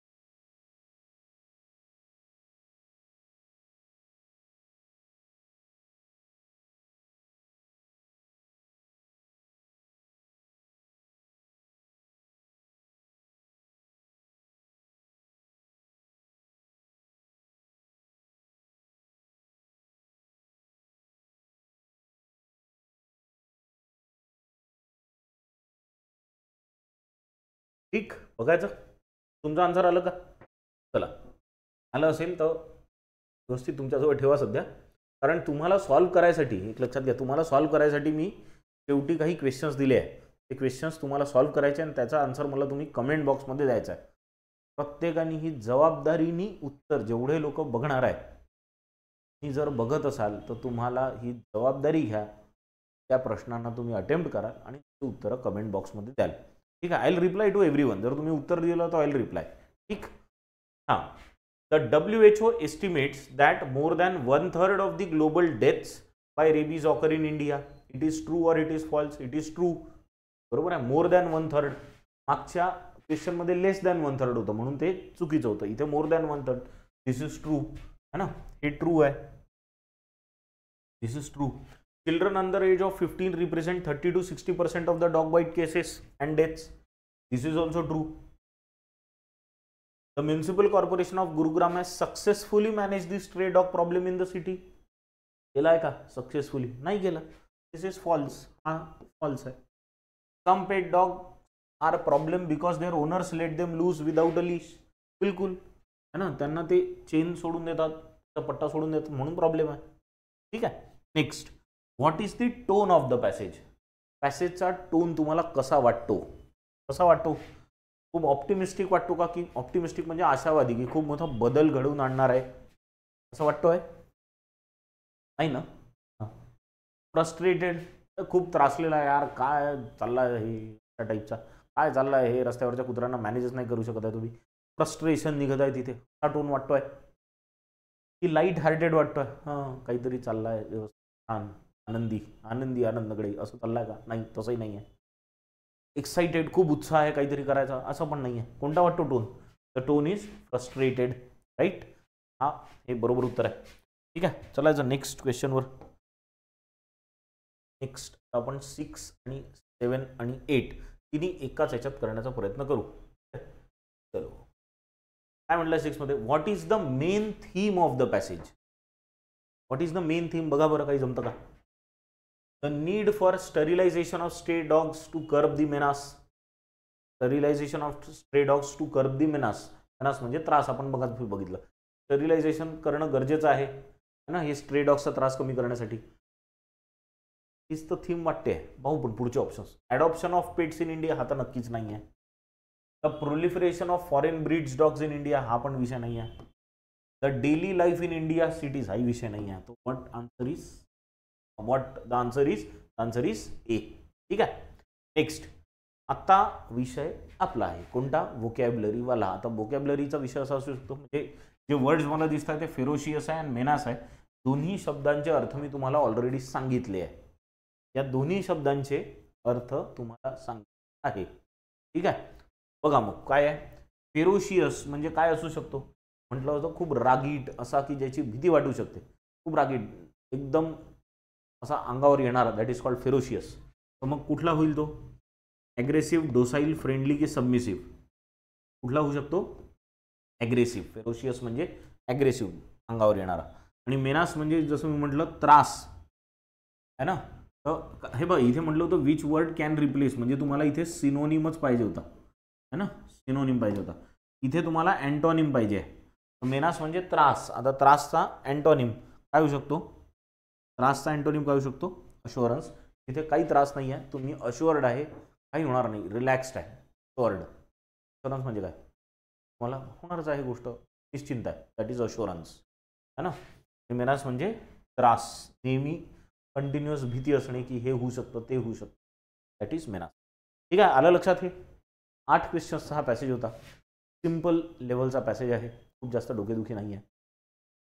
ठीक, बघायचं तुमचं आन्सर आलं का? चला, आलं असेल तर व्यवस्थित तुमच्याजवळ ठेवा सध्या, कारण तुम्हाला सॉल्व्ह करायसाठी, एक लक्षात घ्या, तुम्हाला सॉल्व्ह करायसाठी मी शेवटी काही क्वेश्चन्स दिले आहे. ते क्वेश्चन्स तुम्हाला सॉल्व्ह करायचे आणि त्याचा आन्सर मला तुम्ही कमेंट बॉक्समध्ये द्यायचा आहे. प्रत्येकाने ही जबाबदारीने उत्तर, जेवढे लोक बघणार आहेत, ही जर बघत असाल तर तुम्हाला ही जबाबदारी घ्या, त्या प्रश्नांना तुम्ही अटेम्प्ट करा आणि ती उत्तरं कमेंट बॉक्समध्ये द्याल. ठीक आहे, I will reply to everyone. जर तुम्ही उत्तर दिलं तर आय विल रिप्लाय. ठीक. हां, the WHO estimates that more than 1/3 of the global deaths by rabies occur in India. It is true और it is false? It is true. बरोबर आहे. More than 1/3. मागच्या क्वेश्चनमध्ये लेस दॅन 1/3 होतं म्हणून ते चुकीचं होतं. इथे more than 1/3. This is true, है ना, हे ट्रू आहे. This is true. Children under age of 15 represent 30 to 60% of the dog bite cases and deaths. This is also true. The municipal corporation of Gurugram has successfully managed the stray dog problem in the city. केला आहे का successfully? नाही केला. This is false. हा false आहे. Some pet dog are problem because their owners let them loose without a leash. बिलकुल है ना, त्यांना ते चेन सोडून देतात, पट्टा सोडून देतात म्हणून प्रॉब्लेम आहे. ठीक आहे. Next, what is the tone of the passage. पॅसेजचा टोन तुम्हाला कसा वाटतो? कसा वाटतो? खूप ऑप्टिमिस्टिक वाटतो का? की ऑप्टिमिस्टिक म्हणजे आशावादी, की खूप मोठा बदल घडवून आणणार आहे असं वाटतोय? नाही ना. फ्रस्ट्रेटेड, खूप त्रासलेला आहे यार, काय चाललाय हे त्या टाईपचा, काय चाललाय हे, रस्त्यावरच्या कुत्र्यांना मॅनेजच नाही करू शकत आहे तुम्ही, फ्रस्ट्रेशन निघत आहे तिथे, हा टोन वाटतोय? की लाईट हार्टेड वाटतोय, हां काहीतरी चाललाय व्यवस्थित, छान, आनंदी आनंदी आनंदकडे असं चाललाय का? नाही, तसंही नाही आहे. एक्साइटेड, खूप उत्साह आहे काहीतरी करायचा, असं पण नाही आहे. कोणता वाटतो tone? The tone is frustrated, right. हा, हे बरोबर उत्तर आहे. ठीक आहे, चलायचं नेक्स्ट क्वेश्चनवर. नेक्स्ट आपण 6 आणि 7 आणि 8 तिन्ही एकाच ह्याच्यात करण्याचा प्रयत्न करू. चलो, काय म्हटलं 6 मध्ये? What is the main theme of the passage. What is the main theme? बघा बरं, काही जमतं का? The need for sterilisation of stray dogs to curb the menace. Sterilisation of stray dogs to curb the menace. Menace म्हणजे त्रास, आपण बघितलं. स्टरिलायझेशन करणं गरजेचं आहे ना, हे स्ट्रे डॉग्सचा त्रास कमी करण्यासाठी. हीच तर थीम वाटते. भाऊ पण पुढचे options. Adoption of pets in India, हा तर नक्कीच नाही आहे. The proliferation of foreign breeds dogs in India, हा पण विषय नाही आहे. The daily life in India cities, हाही विषय नाही आहे. तो व्हॉट आन्सर इज ए. ठीक आहे. नेक्स्ट, आता विषय आपला आहे कोणता? व्होकॅब्युलरीवाला. आता व्होकॅब्युलरीचा विषय असा असू शकतो, म्हणजे जे वर्ड्स मला दिसतात ते फेरोशियस आहे आणि मेनास आहे. दोन्ही शब्दांचे अर्थ मी तुम्हाला ऑलरेडी सांगितले आहे. या दोन्ही शब्दांचे अर्थ तुम्हाला सांगितले आहे. ठीक आहे. बघा मग काय आहे. फेरोशियस म्हणजे काय असू शकतो? म्हटलं होतं खूप रागीट असा, की ज्याची भीती वाटू शकते. खूप रागीट, एकदम असा अंगावर येणारा, दॅट इज कॉल्ड फेरोशियस. तर मग कुठला होईल तो? ॲग्रेसिव्ह, डोसाईल, फ्रेंडली की सबमिसिव्ह? कुठला होऊ शकतो? ॲग्रेसिव्ह. फेरोशियस म्हणजे ॲग्रेसिव्ह, अंगावर येणारा. आणि मेनास म्हणजे जसं मी म्हटलं त्रास आहे ना. तर हे बघ, इथे म्हटलं होतं विच वर्ड कॅन रिप्लेस, म्हणजे तुम्हाला इथे सिनोनिमच पाहिजे होता है ना, सिनोनिम पाहिजे होता. इथे तुम्हाला अँटोनिम पाहिजे. मेनास म्हणजे त्रास. आता त्रासचा अँटोनिम काय होऊ शकतो? त्रासचा अँटोनिम काय होऊ शकतो? अश्युरन्स. इथे काही त्रास नाही आहे, तुम्ही अश्युअर्ड आहे, काही होणार नाही, रिलॅक्स्ड आहे. अश्युअर्ड. अश्युरन्स म्हणजे काय? तुम्हाला होणारच आहे गोष्ट, निश्चिंत आहे, दॅट इज अश्युरन्स है ना. मेनास म्हणजे त्रास, नेहमी कंटिन्युअस भीती असणे, की हे होऊ शकतं, ते होऊ शकतं, दॅट इज मेनास. ठीक आहे, आलं लक्षात? हे 8 क्वेश्चन्सचा हा पॅसेज होता. सिम्पल लेवलचा पॅसेज आहे, खूप जास्त डोकेदुखी नाही आहे.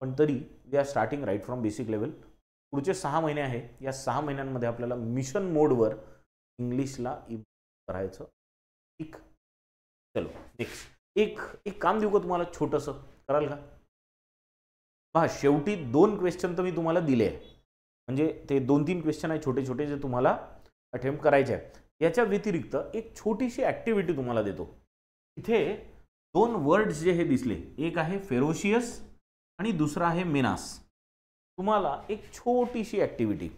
पण तरी we are starting right from basic level. पुढचे 6 महिने आहे, या 6 महिन्यांमध्ये आपल्याला मिशन मोडवर इंग्लिशला इम्प्रूव्ह करायचं. ठीक. चलो नेक्स्ट. एक काम देऊ का तुम्हाला छोटंसं, कराल का? पहा, शेवटी 2 क्वेश्चन तर मी तुम्हाला दिले आहे, म्हणजे ते 2-3 क्वेश्चन आहे छोटे छोटे, जे तुम्हाला अटेम्प्ट करायचे आहे. याच्या व्यतिरिक्त एक छोटीशी ॲक्टिव्हिटी तुम्हाला देतो. इथे 2 वर्ड्स जे हे दिसले, एक आहे फेरोशियस आणि दुसरा आहे मेनास. तुम्हाला एक छोटीशी ॲक्टिव्हिटी,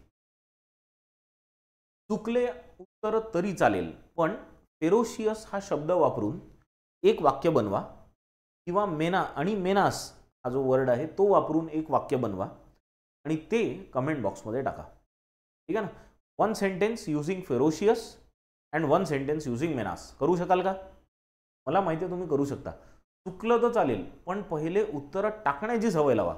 चुकले उत्तर तरी चालेल, पण फेरोशियस हा शब्द वापरून एक वाक्य बनवा, किंवा मेनास हा जो वर्ड आहे तो वापरून एक वाक्य बनवा आणि ते कमेंट बॉक्समध्ये टाका. ठीक आहे ना. 1 sentence using ferocious and 1 sentence using menace. करू शकाल का? मला माहिती आहे तुम्ही करू शकता. चुकलं तर चालेल, पण पहिले उत्तर टाकण्याची सवय लावा.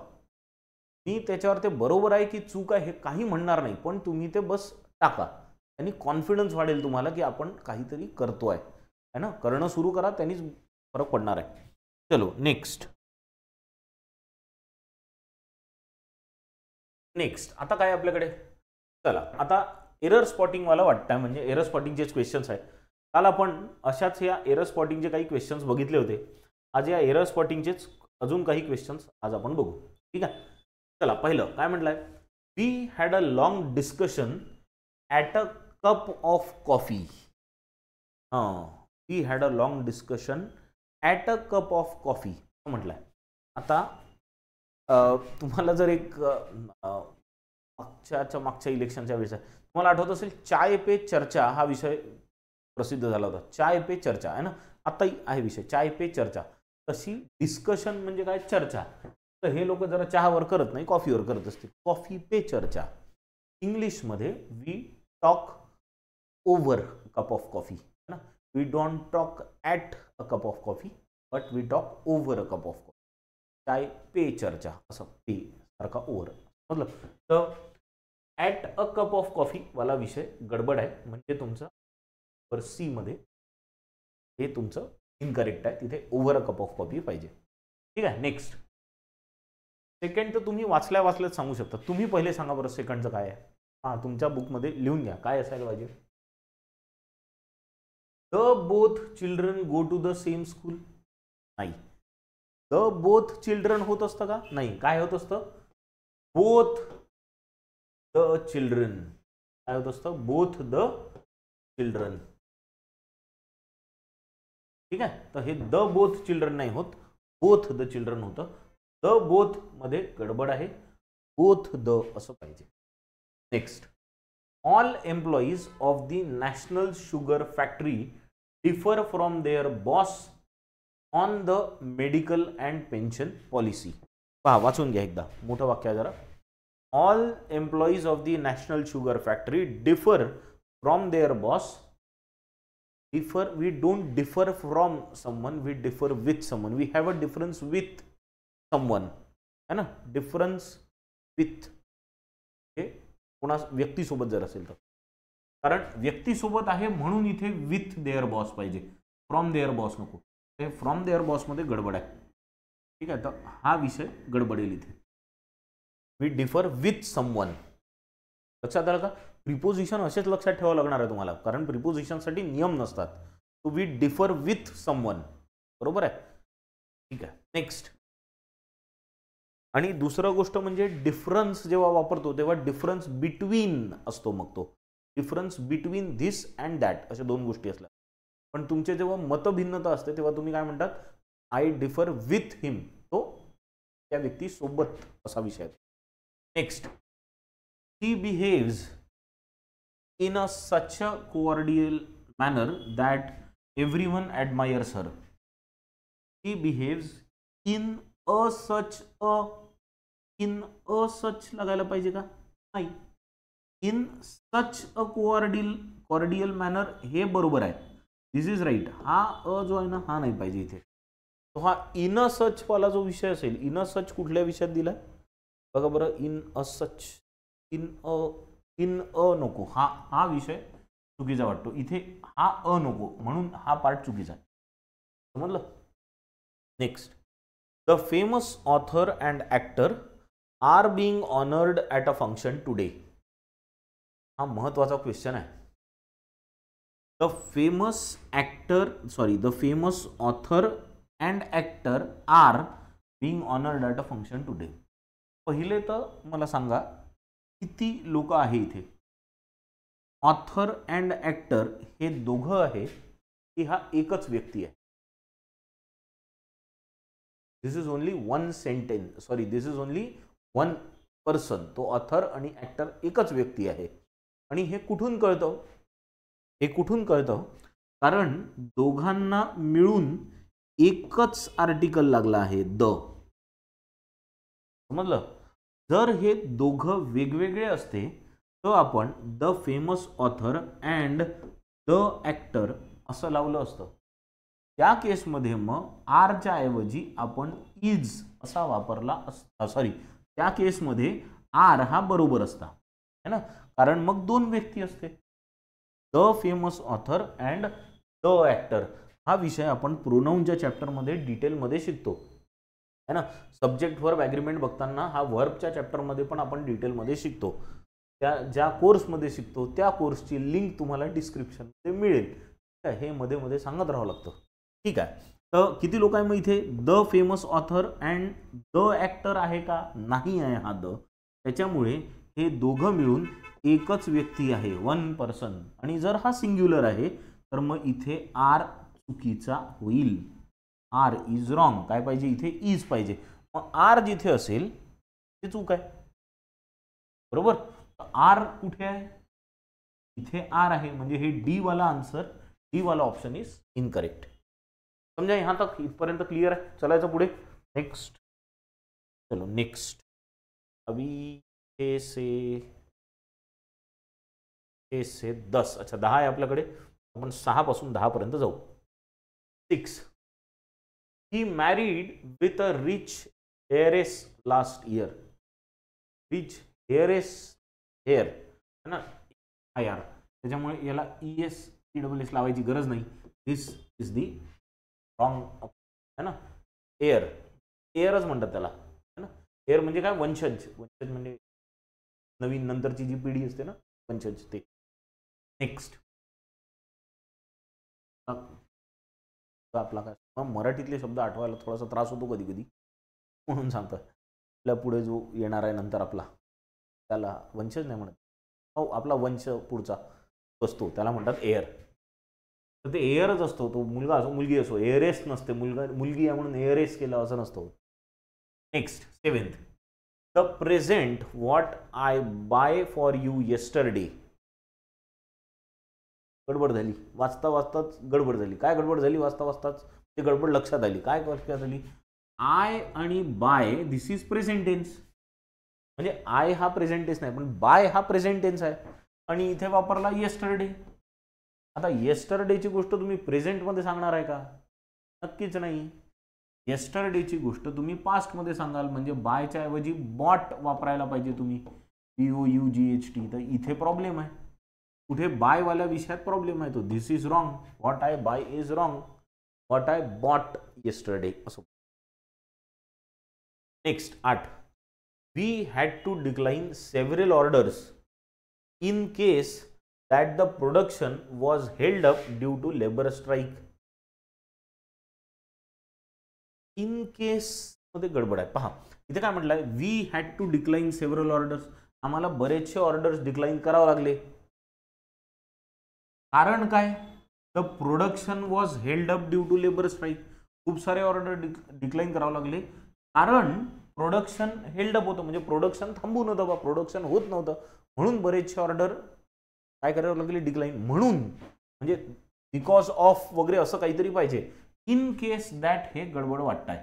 मी त्याच्यावर ते बरोबर आहे की चूक आहे हे काही म्हणणार नाही, पण तुम्ही ते बस टाका. त्यांनी कॉन्फिडन्स वाढेल तुम्हाला, की आपण काहीतरी करतोय है ना. करणं सुरू करा, त्यांनीच फरक पडणार आहे. चलो नेक्स्ट. आता काय आपल्याकडे? चला, आता एरर स्पॉटिंगवाला वाटतं, म्हणजे एरर स्पॉटिंगचेच क्वेश्चन्स आहेत. काल आपण अशाच या एरर स्पॉटिंगचे काही क्वेश्चन्स बघितले होते. आज या एरर स्पॉटिंगचेच अजून काही क्वेश्चन्स आज आपण बघू. ठीक आहे. चला, पहिलं काय म्हटलंय? We had a long discussion at a cup of coffee. We had a long discussion at a cup of coffee म्हटलंय. आता तुम्हाला जर एक मागच्या इलेक्शनच्या वेळेस तुम्हाला आठवत असेल, चाय पे चर्चा हा विषय प्रसिद्ध झाला होता, चाय पे चर्चा आहे ना, आता आहे विषय चाय पे चर्चा. तशी डिस्कशन म्हणजे काय, चर्चा. तर हे लोक जरा चहावर करत नाही, कॉफीवर करत असतील, कॉफी पे चर्चा. इंग्लिशमध्ये we talk over cup of coffee है ना, we don't talk at a cup of coffee but we talk over a cup of coffee. चाय पे चर्चा, असं पे सारखा ओव्हर. मतलब तर at a cup of coffee वाला विषय गडबड आहे, म्हणजे तुमचं पर सी मध्ये हे तुमचं इनकरेक्ट आहे, तिथे over a cup of coffee पाहिजे. ठीक आहे. नेक्स्ट सेकंड तर तुम्ही वाचल्याच सांगू शकता. तुम्ही पहिले सांगा बरं सेकंडचं काय आहे. हां, तुमच्या बुकमध्ये लिहून घ्या काय असायला पाहिजे. The both children go to the same school. नाही. द बोथ चिल्ड्रन होत असतं का, नाही. काय होत असतं, बोथ द चिल्ड्रन. काय होत असतं, बोथ द चिल्ड्रन. ठीक आहे. तर हे द बोथ चिल्ड्रन नाही होत, बोथ द चिल्ड्रन होतं. द बोथ मध्ये गडबड आहे, बोथ द असं पाहिजे. Next, all employees of the national sugar factory differ from their boss on the medical and pension policy. पहा, वाचून घ्या एकदा, मोठं वाक्य आहे जरा. All employees of the national sugar factory differ from their boss. Differ, we don't differ from someone, we differ with someone. We have a difference with someone, है ना. डिफरन्स विथ हे कोणा व्यक्तीसोबत जर असेल तर, कारण व्यक्तीसोबत आहे म्हणून इथे विथ देअर बॉस पाहिजे, फ्रॉम देअर बॉस नको. हे फ्रॉम देअर बॉस मध्ये गडबड आहे. ठीक आहे. तर हा विषय गडबडेल इथे. We differ with someone. लक्षात आलं का. प्रिपोजिशन असेच लक्षात ठेवावं लागणार आहे तुम्हाला, कारण प्रिपोजिशनसाठी नियम नसतात. तो वी डिफर विथ समवन, बरोबर आहे. ठीक आहे. नेक्स्ट, आणि दुसरं गोष्ट म्हणजे डिफरन्स जेव्हा वापरतो तेव्हा डिफरन्स बिटवीन असतो. मग तो difference between this and that अशा दोन गोष्टी असल्या. पण तुमचे जेव्हा मतभिन्नता असते तेव्हा तुम्ही काय म्हणतात, आय डिफर विथ हिम, तो त्या व्यक्तीसोबत असा विषय आहे. Next, he behaves in a such a cordial manner that everyone admires her. He behaves in a such लगायला पाहिजे का, नाही. in such a cordial manner हे बरोबर आहे, दिस इज राईट. हा अ जो आहे ना हा नाही पाहिजे इथे. तो हा इन अ सच वाला जो विषय असेल, इन अ सच कुठल्या विषयात दिलाय बघा बरं. इन अ सच, इन अ नको, हा विषय चुकीचा वाटतो इथे. हा अ नको म्हणून हा पार्ट चुकीचा आहे, समजलं. Next, the famous author and actor are being honoured at a function today. हा महत्वाचा क्वेश्चन आहे. The famous author and actor are being honoured at a function today. पहिले तर मला सांगा किती लोक आहे इथे. ऑथर अँड ॲक्टर हे दोघं आहे की हा एकच व्यक्ती आहे. This is only one sentence, sorry, this is only one person. तो ऑथर आणि ॲक्टर एकच व्यक्ती आहे. आणि हे कुठून कळतं, कारण दोघांना मिळून एकच आर्टिकल लागला आहे, द. समजलं. जर हे दोघं वेगवेगळे असते तर आपण the famous author and the actor असं लावलं असतं. त्या केसमध्ये मग आरच्या ऐवजी आपण इज असा वापरला असता. सॉरी, त्या केसमध्ये आर हा बरोबर असता, है ना, कारण मग दोन व्यक्ती असते. The famous author and the actor हा विषय आपण प्रोनाऊनच्या चॅप्टरमध्ये डिटेलमध्ये शिकतो, है ना. सब्जेक्ट वर्ब ॲग्रीमेंट बघताना हा वर्बच्या चॅप्टरमध्ये पण आपण डिटेलमध्ये शिकतो. त्या ज्या कोर्समध्ये शिकतो त्या कोर्सची लिंक तुम्हाला डिस्क्रिप्शनमध्ये मिळेल. हे मध्ये मध्ये सांगत राहावं लागतं. ठीक आहे. तर किती लोक आहे मग इथे. The famous author and the actor आहे का, नाही आहे हा द. त्याच्यामुळे हे दोघं मिळून एकच व्यक्ती आहे, वन पर्सन. आणि जर हा सिंग्युलर आहे तर मग इथे आर चुकीचा होईल. Are is wrong. काय पाहिजे इथे, इज पाहिजे. मग आर जिथे असेल ते चूक आहे, बरोबर. आर कुठे आहे, इथे आर आहे, म्हणजे हे डी वाला आन्सर डी वाला ऑप्शन इज इनकरेक्ट। समझा यहाँ तक, इथपर्यंत क्लियर आहे? चलायचं पुढे, नेक्स्ट। चलो नेक्स्ट, अभी हे से 10, अच्छा 10 आहे आपल्याकडे, आपण 6 पासून 10 पर्यंत जाऊ। 6, he married with a rich heiress last year. Rich heiress, heir है ना, IR, त्याच्यामुळे याला ES लावायची गरज नाही। दिस इज दी रॉंग है ना। एअर, एअरच म्हणतात त्याला है ना। एअर म्हणजे काय? वंशज, वंशज म्हणजे नवीन नंतरची जी पिढी असते ना, वंशज ते। नेक्स्ट, आपला काय मराठीतले शब्द आठवायला थोडासा त्रास होतो कधी कधी, म्हणून सांगतो आपल्या पुढे जो येणार आहे नंतर आपला, त्याला वंशज नाही म्हणत, हो आपला वंश पुढचा असतो त्याला म्हणतात एअर। तर ते एअरच असतो, तो मुलगा असो मुलगी असो, एअरेस नसते। मुलगा मुलगी आहे म्हणून एअरेस केला असं नसतो। Next 7th, the present what I buy for you yesterday. गडबड झाली, वाचता वाचताच गडबड झाली। काय गडबड झाली? वाचता वाचताच ते गडबड लक्षात आली। काय लक्षात आली? आय आणि buy this is present tense, म्हणजे आय हा प्रेझेंट टेन्स नाही पण बाय हा प्रेझेंट टेन्स आहे, आणि इथे वापरला येस्टरडे। आता येस्टरडेची गोष्ट तुम्ही प्रेझेंटमध्ये सांगणार आहे का? नक्कीच नाही। येस्टरडेची गोष्ट तुम्ही पास्टमध्ये सांगाल, म्हणजे बायच्या ऐवजी बॉट वापरायला पाहिजे तुम्ही, BOUGHT। तर इथे प्रॉब्लेम आहे, कुठे बायवाल्या विषयात प्रॉब्लेम आहे तो। This is wrong, what I buy is wrong, what I bought yesterday असं। Next 8, we had to decline several orders in case that the production was held up due to labor strike. In case मध्ये गडबड आहे पहा, इथे काय म्हटलंय? we had to decline several orders, आम्हाला बरेचसे ऑर्डर्स डिक्लाइन करावे लागले। कारण काय? The production was held up due to labour strike, खूप सारे ऑर्डर डिक्लाइन करावे लागले कारण प्रोडक्शन हेल्ड अप होतं, म्हणजे प्रोडक्शन थांबून होतं बा, प्रोडक्शन होत नव्हतं म्हणून बरेचसे ऑर्डर काय करावे लागले? डिक्लाइन। म्हणून म्हणजे बिकॉज ऑफ वगैरे असं काहीतरी पाहिजे। इन केस दॅट हे गडबड वाटतंय,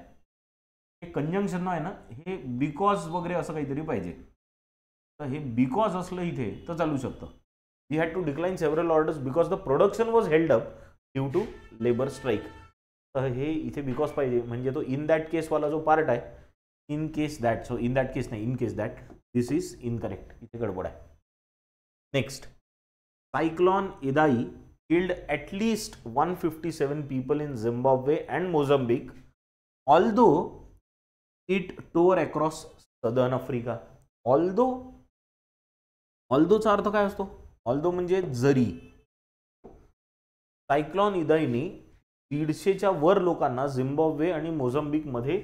हे कंजंक्शन आहे ना, हे बिकॉज वगैरे असं काहीतरी पाहिजे। तर हे बिकॉज असलं इथे तर चालू शकतं। We had to decline several orders because the production was held up due to labour strike. तर हे इथे बिकॉज पाहिजे, म्हणजे तो इन दॅट केस वाला जो पार्ट आहे, in case that, so in that case नाही, in case that, this is incorrect, इथे गडबड आहे। Next, cyclone Idai killed at least 157 people in Zimbabwe and Mozambique, although it tore across southern Africa. Although चा अर्थ काय असतो? although म्हणजे जरी। सायक्लॉन इदाईने 150च्या वर लोकांना झिम्बाब्वे आणि मोझाम्बिक मध्ये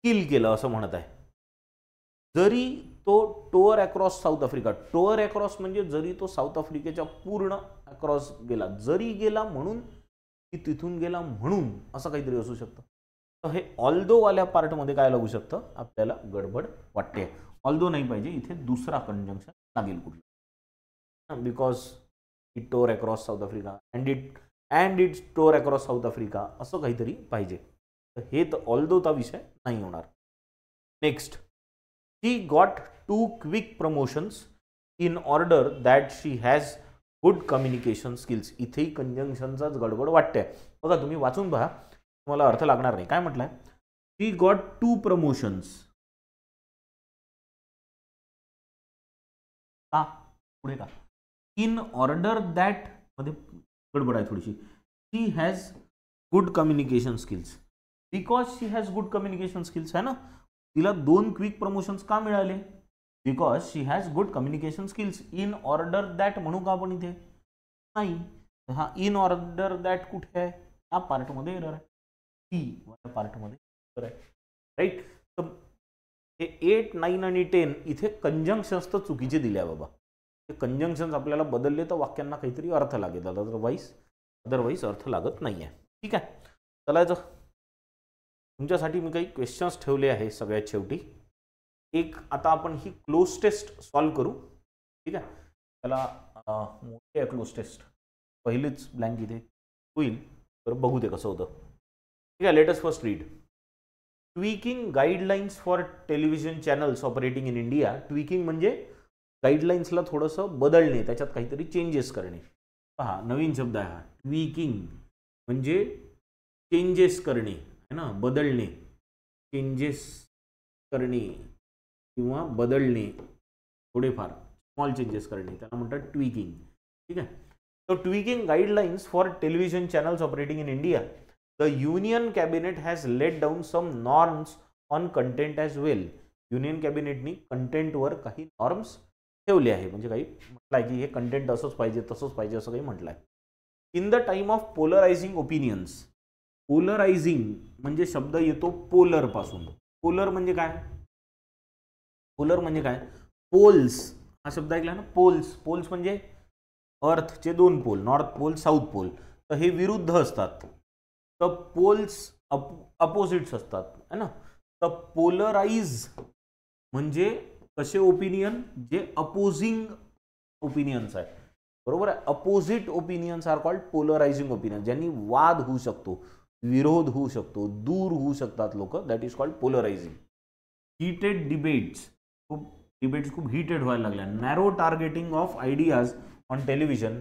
किल केलं असं म्हणत आहे। जरी तो टोअर अक्रॉस साऊथ आफ्रिका, टोअर अक्रॉस म्हणजे जरी तो साऊथ आफ्रिकेच्या पूर्ण अक्रॉस गेला, जरी गेला म्हणून की तिथून गेला म्हणून असं काहीतरी असू शकतं। तर हे ऑल्दो वाल्या पार्ट मध्ये काय लागू शकतं? आपल्याला गडबड वाटते। ऑल्दो नाही पाहिजे, इथे दुसरा कंजंक्शन लागेल कुठला, because it tore across South Africa and it tore across South Africa असं काहीतरी पाहिजे। तर हे तर ऑल्दोचा विषय नाही होणार। Next, she got 2 quick promotions in order that she has good communication skills. इथेही कंजंक्शनचाच गडबड वाटते। बघा तुम्ही वाचून पहा, तुम्हाला अर्थ लागणार नाही। काय म्हटलंय? she got 2 promotions, का पुढे का? in order that मध्ये गडबड आहे थोडीशी। she has good communication skills, because she has good communication skills है ना। तिला 2 क्विक प्रमोशन्स का मिळाले? Because she has good communication skills. In order that म्हणू का आपण इथे? नाही। हा इन ऑर्डर दॅट कुठे आहे? या पार्ट मध्ये एरर आहे, टी वाल्या पार्ट मध्ये एरर आहे, राईट। तर हे 8, 9 आणि 10 इथे कंजंक्शन्स तर चुकीचे दिले आहे बाबा। हे कंजंक्शन्स आपल्याला बदलले तर वाक्यांना काहीतरी अर्थ लागेल, अदरवाईज अर्थ लागत नाही आहे। ठीक आहे, चलायचं। तुमच्यासाठी मी काही क्वेश्चन्स ठेवले आहे सगळ्यात शेवटी। एक आता आपण ही क्लोज टेस्ट सॉल्व करू, ठीक आहे। त्याला मोठी आहे क्लोज टेस्ट, पहिलीच ब्लँक इथे होईल. तर बघू ते कसं होतं. ठीक आहे, let us first read. Tweaking guidelines for television channels operating in India. Tweaking म्हणजे गाईडलाईन्सला थोडंसं बदलणे, त्याच्यात काहीतरी चेंजेस करणे. पहा, नवीन शब्द आहे हा. ट्विकिंग म्हणजे चेंजेस करणे है ना, बदलणे, चेंजेस करणे किंवा बदलणे, थोडेफार स्मॉल चेंजेस करणे, त्याला म्हणतात ट्विकिंग. ठीक आहे. तर tweaking guidelines for television channels operating in India. The union cabinet has laid down some norms on content as well. Union कॅबिनेटनी कंटेंटवर काही नॉर्म्स ठेवले आहे, म्हणजे काही म्हटलं आहे की हे कंटेंट असंच पाहिजे तसंच पाहिजे असं काही म्हटलं आहे. In the time of polarising opinions. Polarising म्हणजे शब्द येतो पोलर पासून. पोलर म्हणजे काय? पोलर म्हणजे काय? पोल्स हा शब्द ऐकला ना, पोल्स. पोल्स म्हणजे अर्थचे दोन pole, north pole, south pole. तर हे विरुद्ध असतात. तर पोल्स अपोजिट्स असतात है ना. तर पोलराइज म्हणजे कसे ओपिनियन, जे अपोजिंग ओपिनियन्स आहे, बरोबर आहे. Opposite opinions are called polarising opinion. ज्यांनी वाद होऊ शकतो, विरोध होऊ शकतो, दूर होऊ शकतात लोक, that is called polarising. Heated debates, खूप हीटेड व्हायला लागल्या. Narrow targeting of ideas on television.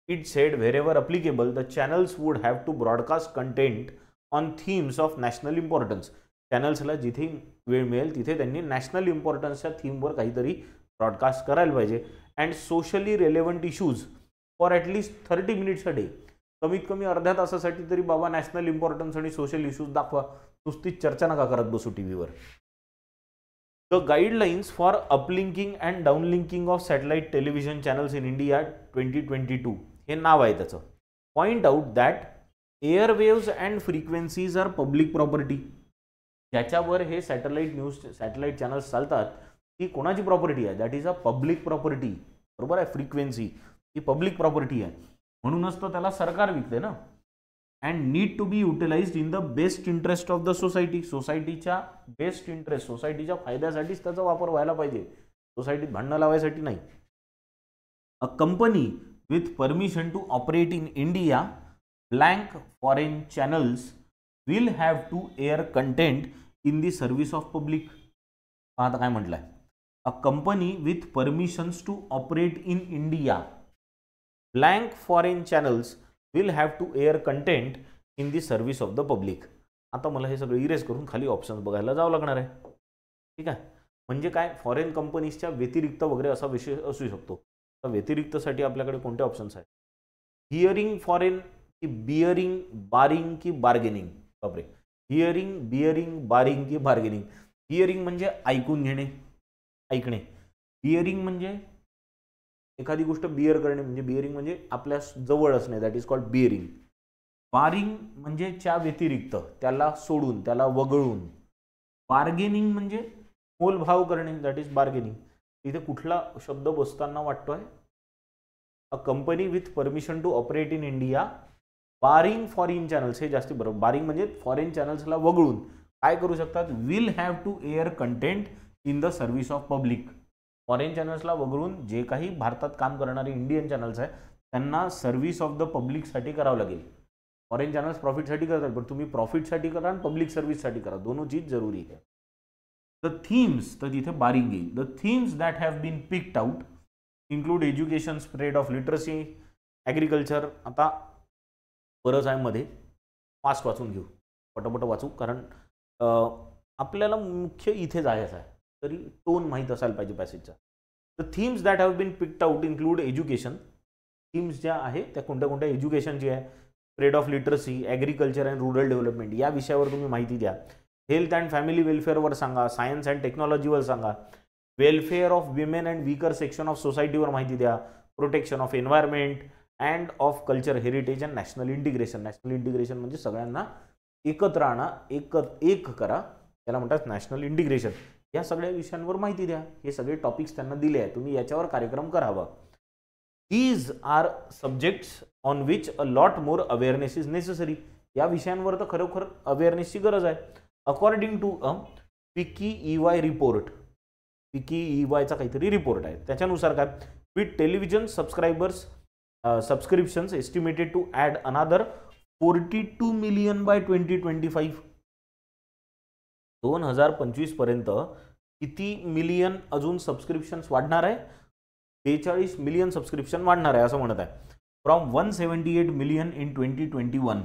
It said wherever applicable the channels would have to broadcast content on themes of national importance. चॅनल्सला जिथे वेळ मिळेल तिथे त्यांनी नॅशनल इम्पॉर्टन्सच्या थीमवर काहीतरी ब्रॉडकास्ट करायला पाहिजे. And socially relevant issues for at least 30 minutes a day. कमीत कमी अर्ध्या तासासाठी तरी बाबा नॅशनल इम्पॉर्टन्स आणि सोशल इश्यूज दाखवा. नुसतीच चर्चा नका करत बसू टीव्हीवर. The guidelines for uplinking and downlinking of satellite television channels in India 2022 हे नाव आहे त्याचं. Point out that airwaves and frequencies are public property. ज्याच्यावर हे सॅटेलाइट चॅनल्स चालतात ती कोणाची प्रॉपर्टी आहे? That is a public property. बरोबर आहे. फ्रिक्वेन्सी ही पब्लिक प्रॉपर्टी आहे, म्हणूनच तर त्याला सरकार विकते ना. And need to be utilised in the best interest of the society. सोसायटीच्या बेस्ट इंटरेस्ट, सोसायटीच्या फायद्यासाठीच त्याचा वापर व्हायला पाहिजे, सोसायटीत भांडणं लावायसाठी नाही. A company with permission to operate in India blank foreign channels will have to air content in the service of public. आता काय म्हटलंय? A company with permissions to operate in India blank foreign channels will have to air content in the service of the public. आता मला हे सगळं erase करून खाली options बघायला जावं लागणार आहे. ठीक आहे. म्हणजे काय? फॉरेन कंपनीजच्या व्यतिरिक्त वगैरे असा विषय असू शकतो. तर व्यतिरिक्तसाठी आपल्याकडे कोणते ऑप्शन्स आहेत? हिअरिंग फॉरेन की बिअरिंग, बारिंग की बार्गेनिंग? बापरे. हिअरिंग, बिअरिंग, बारिंग की बार्गेनिंग? हिअरिंग म्हणजे ऐकून घेणे, ऐकणे. बिअरिंग म्हणजे एखादी गोष्ट बिअर करणे, म्हणजे बिअरिंग म्हणजे आपल्या जवळ असणे, दॅट इज कॉल्ड बिअरिंग. बारिंग म्हणजे च्या व्यतिरिक्त, त्याला सोडून, त्याला वगळून. बार्गेनिंग म्हणजे मोलभाव करणे, दॅट इज बार्गेनिंग. इथे कुठला शब्द बसताना वाटतोय? A company with permission to operate in India barring foreign channels, हे जास्ती बरोबर. बारिंग म्हणजे फॉरेन चॅनल्सला वगळून काय करू शकतात? Will have to air content in the service of public. Foreign चॅनल्सला वगळून जे काही भारतात काम करणारे इंडियन चॅनल्स आहेत त्यांना सर्व्हिस ऑफ द पब्लिकसाठी करावं लागेल. फॉरेन चॅनल्स प्रॉफिटसाठी करतात, पण तुम्ही प्रॉफिटसाठी करा आणि पब्लिक सर्व्हिससाठी करा, दोनों चीज जरूरी आहे. द थीम्स, तर तिथे बारिंग येईल. The themes that have been picked out include education, spread of literacy, agriculture. आता बरंच आहे मध्ये, फास्ट वाचून घेऊ, पटपट वाचू, कारण आपल्याला मुख्य इथे जायचं आहे, तरी टोन माहीत असायला पाहिजे पॅसेजचा. The themes that have been picked out include education. Themes ज्या आहे त्या कोणत्या कोणत्या? एज्युकेशनची आहे, spread of literacy, agriculture and rural development या विषयावर तुम्ही माहिती द्या. हेल्थ अँड फॅमिली वेलफेअरवर सांगा, सायन्स अँड टेक्नॉलॉजीवर सांगा, welfare of women and weaker section of सोसायटीवर माहिती द्या, protection of environment and of culture heritage and national integration. National integration म्हणजे सगळ्यांना एकत्र आणा, एक करा, त्याला म्हणतात नॅशनल इंटिग्रेशन. या सगळ्या विषयांवर माहिती द्या. हे सगळे टॉपिक्स त्यांना दिले आहेत, तुम्ही याच्यावर कार्यक्रम करावा. These are subjects on which a lot more awareness is necessary. या विषयांवर तर खरोखर अवेअरनेसची गरज आहे. According to a FICCI EY report, FICCI EYचा काहीतरी रिपोर्ट आहे, त्याच्यानुसार काय? With television subscriptions estimated to add another 42 million bye 2025. 2025 पर्यंत किती मिलियन अजून सबस्क्रिप्शन्स वाढणार आहे? 42 मिलियन सबस्क्रिप्शन वाढणार आहे असं म्हणत आहे. फ्रॉम 178 मिलियन इन 2021,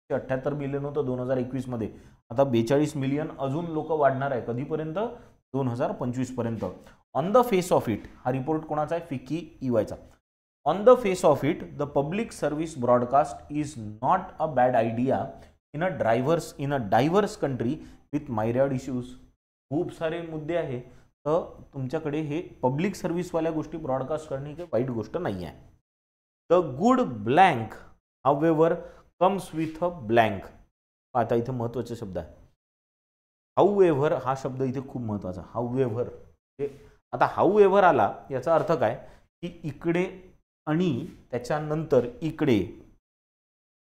78 मिलियन होतं 2021 मध्ये, आता 42 मिलियन अजून लोक वाढणार आहे. कधीपर्यंत? 2025 पर्यंत. On the face of it, हा रिपोर्ट कोणाचा आहे? फिक्की EYचा. On the face of it, the public service broadcast is not a bad idea in a diverse country with myriad issues. खूप सारे मुद्दे आहे, तर तुमच्याकडे हे पब्लिक सर्व्हिसवाल्या गोष्टी ब्रॉडकास्ट करणे काही वाईट गोष्ट नाही आहे. The good blank however comes with a blank. आता इथे महत्त्वाचा शब्द आहे हाऊएव्हर. हा शब्द इथे खूप महत्त्वाचा. हाऊएव्हर, आता हाऊएव्हर आला याचा अर्थ काय की इकडे आणि त्याच्यानंतर इकडे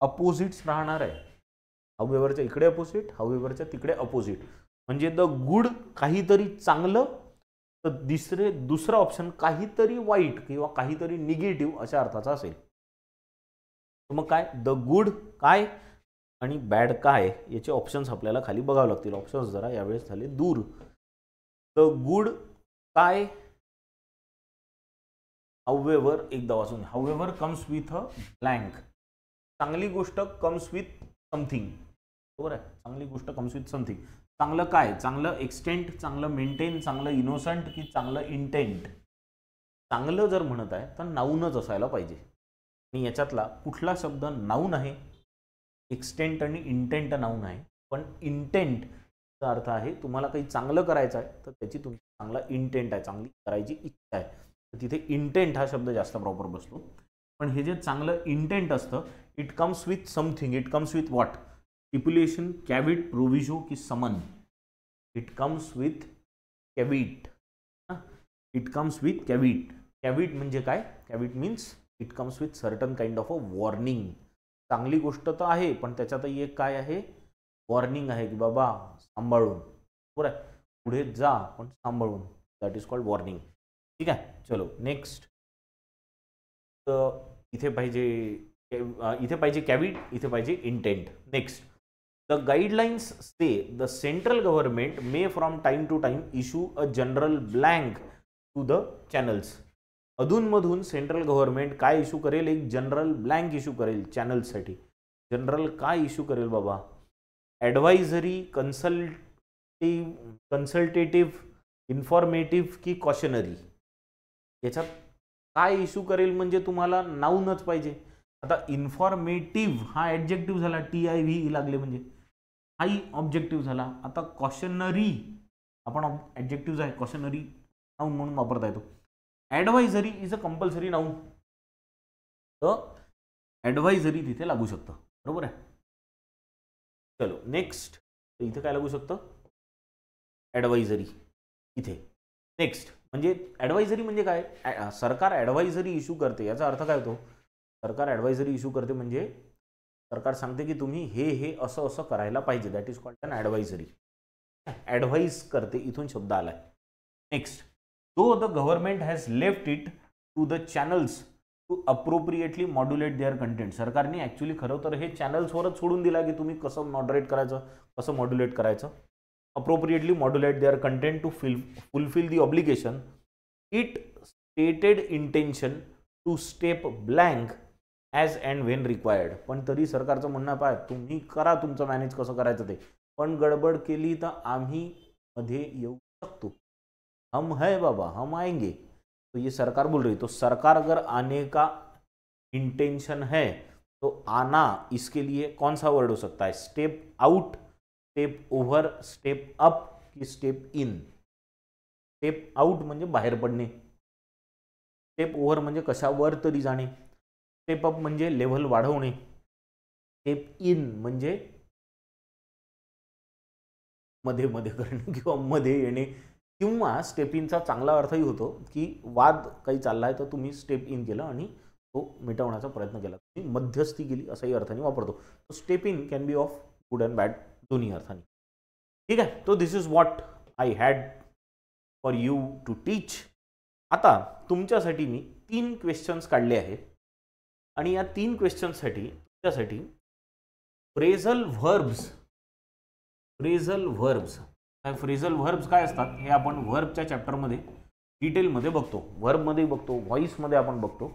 अपोजिट्स राहणार आहे. हाऊएव्हरच्या इकडे अपोजिट, हाऊएव्हरच्या तिकडे अपोजिट. म्हणजे द गुड काहीतरी चांगलं, तर दुसरा ऑप्शन काहीतरी वाईट किंवा काहीतरी निगेटिव्ह अशा अर्थाचा असेल. मग काय? द गुड काय आणि बॅड काय याचे ऑप्शन्स आपल्याला खाली बघावे लागतील. ऑप्शन्स जरा यावेळेस झाले दूर. द गुड काय, हाऊएव्हर एकदा वाचून, हाऊएव्हर कम्स विथ अ ब्लँक. चांगली गोष्ट कम्स विथ समथिंग, बरोबर आहे. चांगली गोष्ट कम्स विथ समथिंग. चांगलं काय? चांगलं एक्सटेंट, चांगलं मेंटेन, चांगलं इनोसंट की चांगलं इंटेंट. चांगलं जर म्हणत आहे तर नाऊनच असायला पाहिजे. आणि याच्यातला कुठला शब्द नाऊन आहे? एक्सटेंट आणि इंटेंट नाऊन आहे, पण इंटेंटचा अर्थ आहे तुम्हाला काही चांगलं करायचं आहे तर त्याची तुमची चांगला इंटेंट आहे, चांगली करायची इच्छा आहे, तर तिथे इंटेंट हा शब्द जास्त प्रॉपर बसतो. पण हे जे चांगलं इंटेंट असतं, it comes with something. It comes with what? Stipulation, caveat, proviso की समन. It comes with caveat. It comes with caveat. Caveat म्हणजे काय? Caveat means it comes with certain kind of a warning. चांगली गोष्ट तर आहे पण त्याच्यातही एक काय आहे? वॉर्निंग आहे की बाबा सांभाळून, बरोबर आहे, पुढे जा पण सांभाळून. That is called warning. ठीक आहे, चलो नेक्स्ट. तर इथे पाहिजे कॅविट, इथे पाहिजे intent. Next, the guidelines say the central government may from time to time issue a general blank to the channels. अधूनमधून सेंट्रल गव्हर्नमेंट काय इश्यू करेल? एक जनरल ब्लँक इश्यू करेल चॅनल्ससाठी. जनरल काय इश्यू करेल बाबा? ॲडवायझरी, कन्सल्टेटिव्ह, इन्फॉर्मेटिव्ह की कॉशनरी. याच्यात काय इश्यू करेल म्हणजे तुम्हाला नाऊनच पाहिजे. आता इन्फॉर्मेटिव्ह हा ॲडजेक्टिव्ह झाला, TIV लागले म्हणजे हाही ऑब्जेक्टिव्ह झाला. आता कॉशनरी आपण ॲडजेक्टिव्ह आहे, कॉशनरी नाऊन म्हणून वापरता येतो. Advisory is a compulsory noun, तर ॲडवायझरी तिथे लागू शकतं, बरोबर आहे. चलो नेक्स्ट, इथे काय लागू शकतं? ॲडवायझरी इथे. नेक्स्ट म्हणजे ॲडवायझरी म्हणजे काय? सरकार ॲडवायझरी इश्यू करते, याचा अर्थ काय होतो? सरकार ॲडवायझरी इश्यू करते म्हणजे सरकार सांगते की तुम्ही हे असं असं करायला पाहिजे. That is called an advisory. Advise करते, इथून शब्द आलाय. Next, though the government has left it to the channels to appropriately modulate their content. सरकारने ॲक्च्युली खरं तर हे चॅनल्सवरच सोडून दिला की तुम्ही कसं मॉडरेट करायचं, कसं मॉड्युलेट करायचं. Appropriately modulate their content to fulfil the obligation. It stated intention to step blank as and when required. पण तरी सरकारचं म्हणणं पाय तुम्ही करा तुमचं मॅनेज कसं करायचं ते, पण गडबड केली तर आम्ही मध्ये येऊ शकतो. हम है बाबा, हम आएंगे. तो ये सरकार बोल रही. तो सरकार अगर आने का इंटेंशन है तो आना, इसके लिए कौन सा वर्ड हो सकता है? Step out, step over, step up की स्टेप इन. स्टेप आउट म्हणजे बाहेर पडणे, स्टेप ओव्हर म्हणजे कशावर तरी जाणे, स्टेप अप म्हणजे लेव्हल वाढवणे, स्टेप इन म्हणजे मध्ये मध्ये करणे किंवा मध्ये येणे. किंवा स्टेप इनचा चांगला अर्थही होतो की वाद काही चाललाय तर तुम्ही स्टेप इन केलं आणि तो मिटवण्याचा प्रयत्न केला, तुम्ही मध्यस्थी केली असाही अर्थाने वापरतो. Step in can be of good and bad, दोन्ही अर्थाने. ठीक आहे, तो this is what I had for you to teach. आता तुमच्यासाठी मी 3 क्वेश्चन्स काढले आहेत आणि या 3 क्वेश्चन्ससाठी तुमच्यासाठी phrasal verbs. Phrasal verbs, phrasal verbs काय असतात हे आपण व्हर्बच्या चॅप्टरमध्ये डिटेलमध्ये बघतो. व्हर्बमध्ये बघतो, व्हॉइसमध्ये आपण बघतो.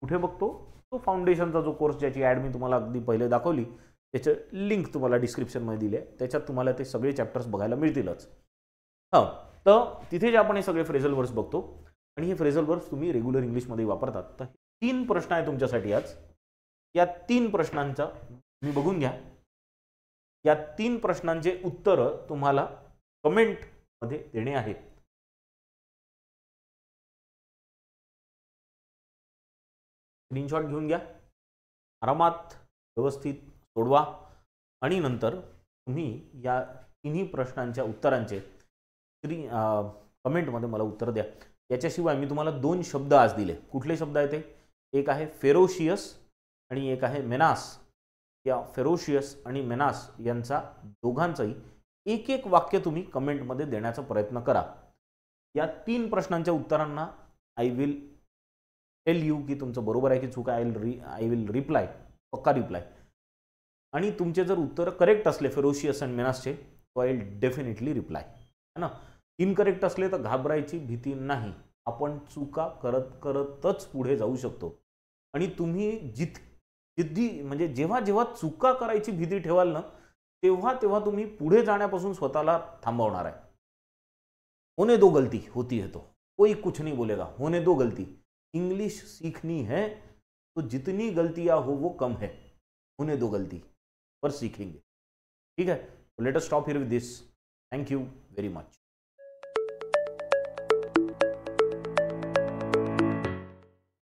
कुठे बघतो? तो फाउंडेशनचा जो कोर्स ज्याची ॲड मी तुम्हाला अगदी पहिले दाखवली त्याचं लिंक तुम्हाला डिस्क्रिप्शनमध्ये दिली आहे, त्याच्यात तुम्हाला ते सगळे चॅप्टर्स बघायला मिळतीलच. हां, तर तिथे जे आपण हे सगळे फ्रेझल वर्ड्स बघतो आणि हे फ्रेझल वर्ड्स तुम्ही रेग्युलर इंग्लिशमध्ये वापरतात. तर 3 प्रश्न आहे तुमच्यासाठी आज. या 3 प्रश्नांचा तुम्ही बघून घ्या. या 3 प्रश्नांचे उत्तरं तुम्हाला कमेंटमध्ये देणे आहेत. स्क्रीनशॉट घेऊन घ्या, आरामात व्यवस्थित सोडवा आणि नंतर तुम्ही या तिन्ही प्रश्नांच्या उत्तरांचे कमेंटमध्ये मला उत्तर द्या. याच्याशिवाय मी तुम्हाला 2 शब्द आज दिले. कुठले शब्द आहेत ते? एक आहे फेरोशियस आणि एक आहे मेनास. या फेरोशियस आणि मेनास यांचा दोघांचाही एक एक वाक्य तुम्ही कमेंटमध्ये देण्याचा प्रयत्न करा. या 3 प्रश्नांच्या उत्तरांना आय विल टेल यू की तुमचं बरोबर आहे की चूक आहे. आय विल रिप्लाय, पक्का रिप्लाय. आणि तुमचे जर उत्तर करेक्ट असले फेरोशियस आणि मेनासचे तो आय विल डेफिनेटली रिप्लाय, है ना. इनकरेक्ट असले तर घाबरायची भीती नाही. आपण चुका करत करतच पुढे जाऊ शकतो. आणि तुम्ही जिद्दी म्हणजे जेव्हा जेव्हा चुका करायची भीती ठेवाल ना तेव्हा तेव्हा तुम्ही पुढे जाण्यापासून स्वतःला थांबवणार आहे. होने दो गलती, होती है तो कोई कुछ नहीं बोलेगा. होने दो गलती. इंग्लिश सीखनी है तो जितनी गलतियां हो वो कम है. होने दो गलती, पर सीखेंगे. ठीक है. Let us stop here with this. Thank you very much.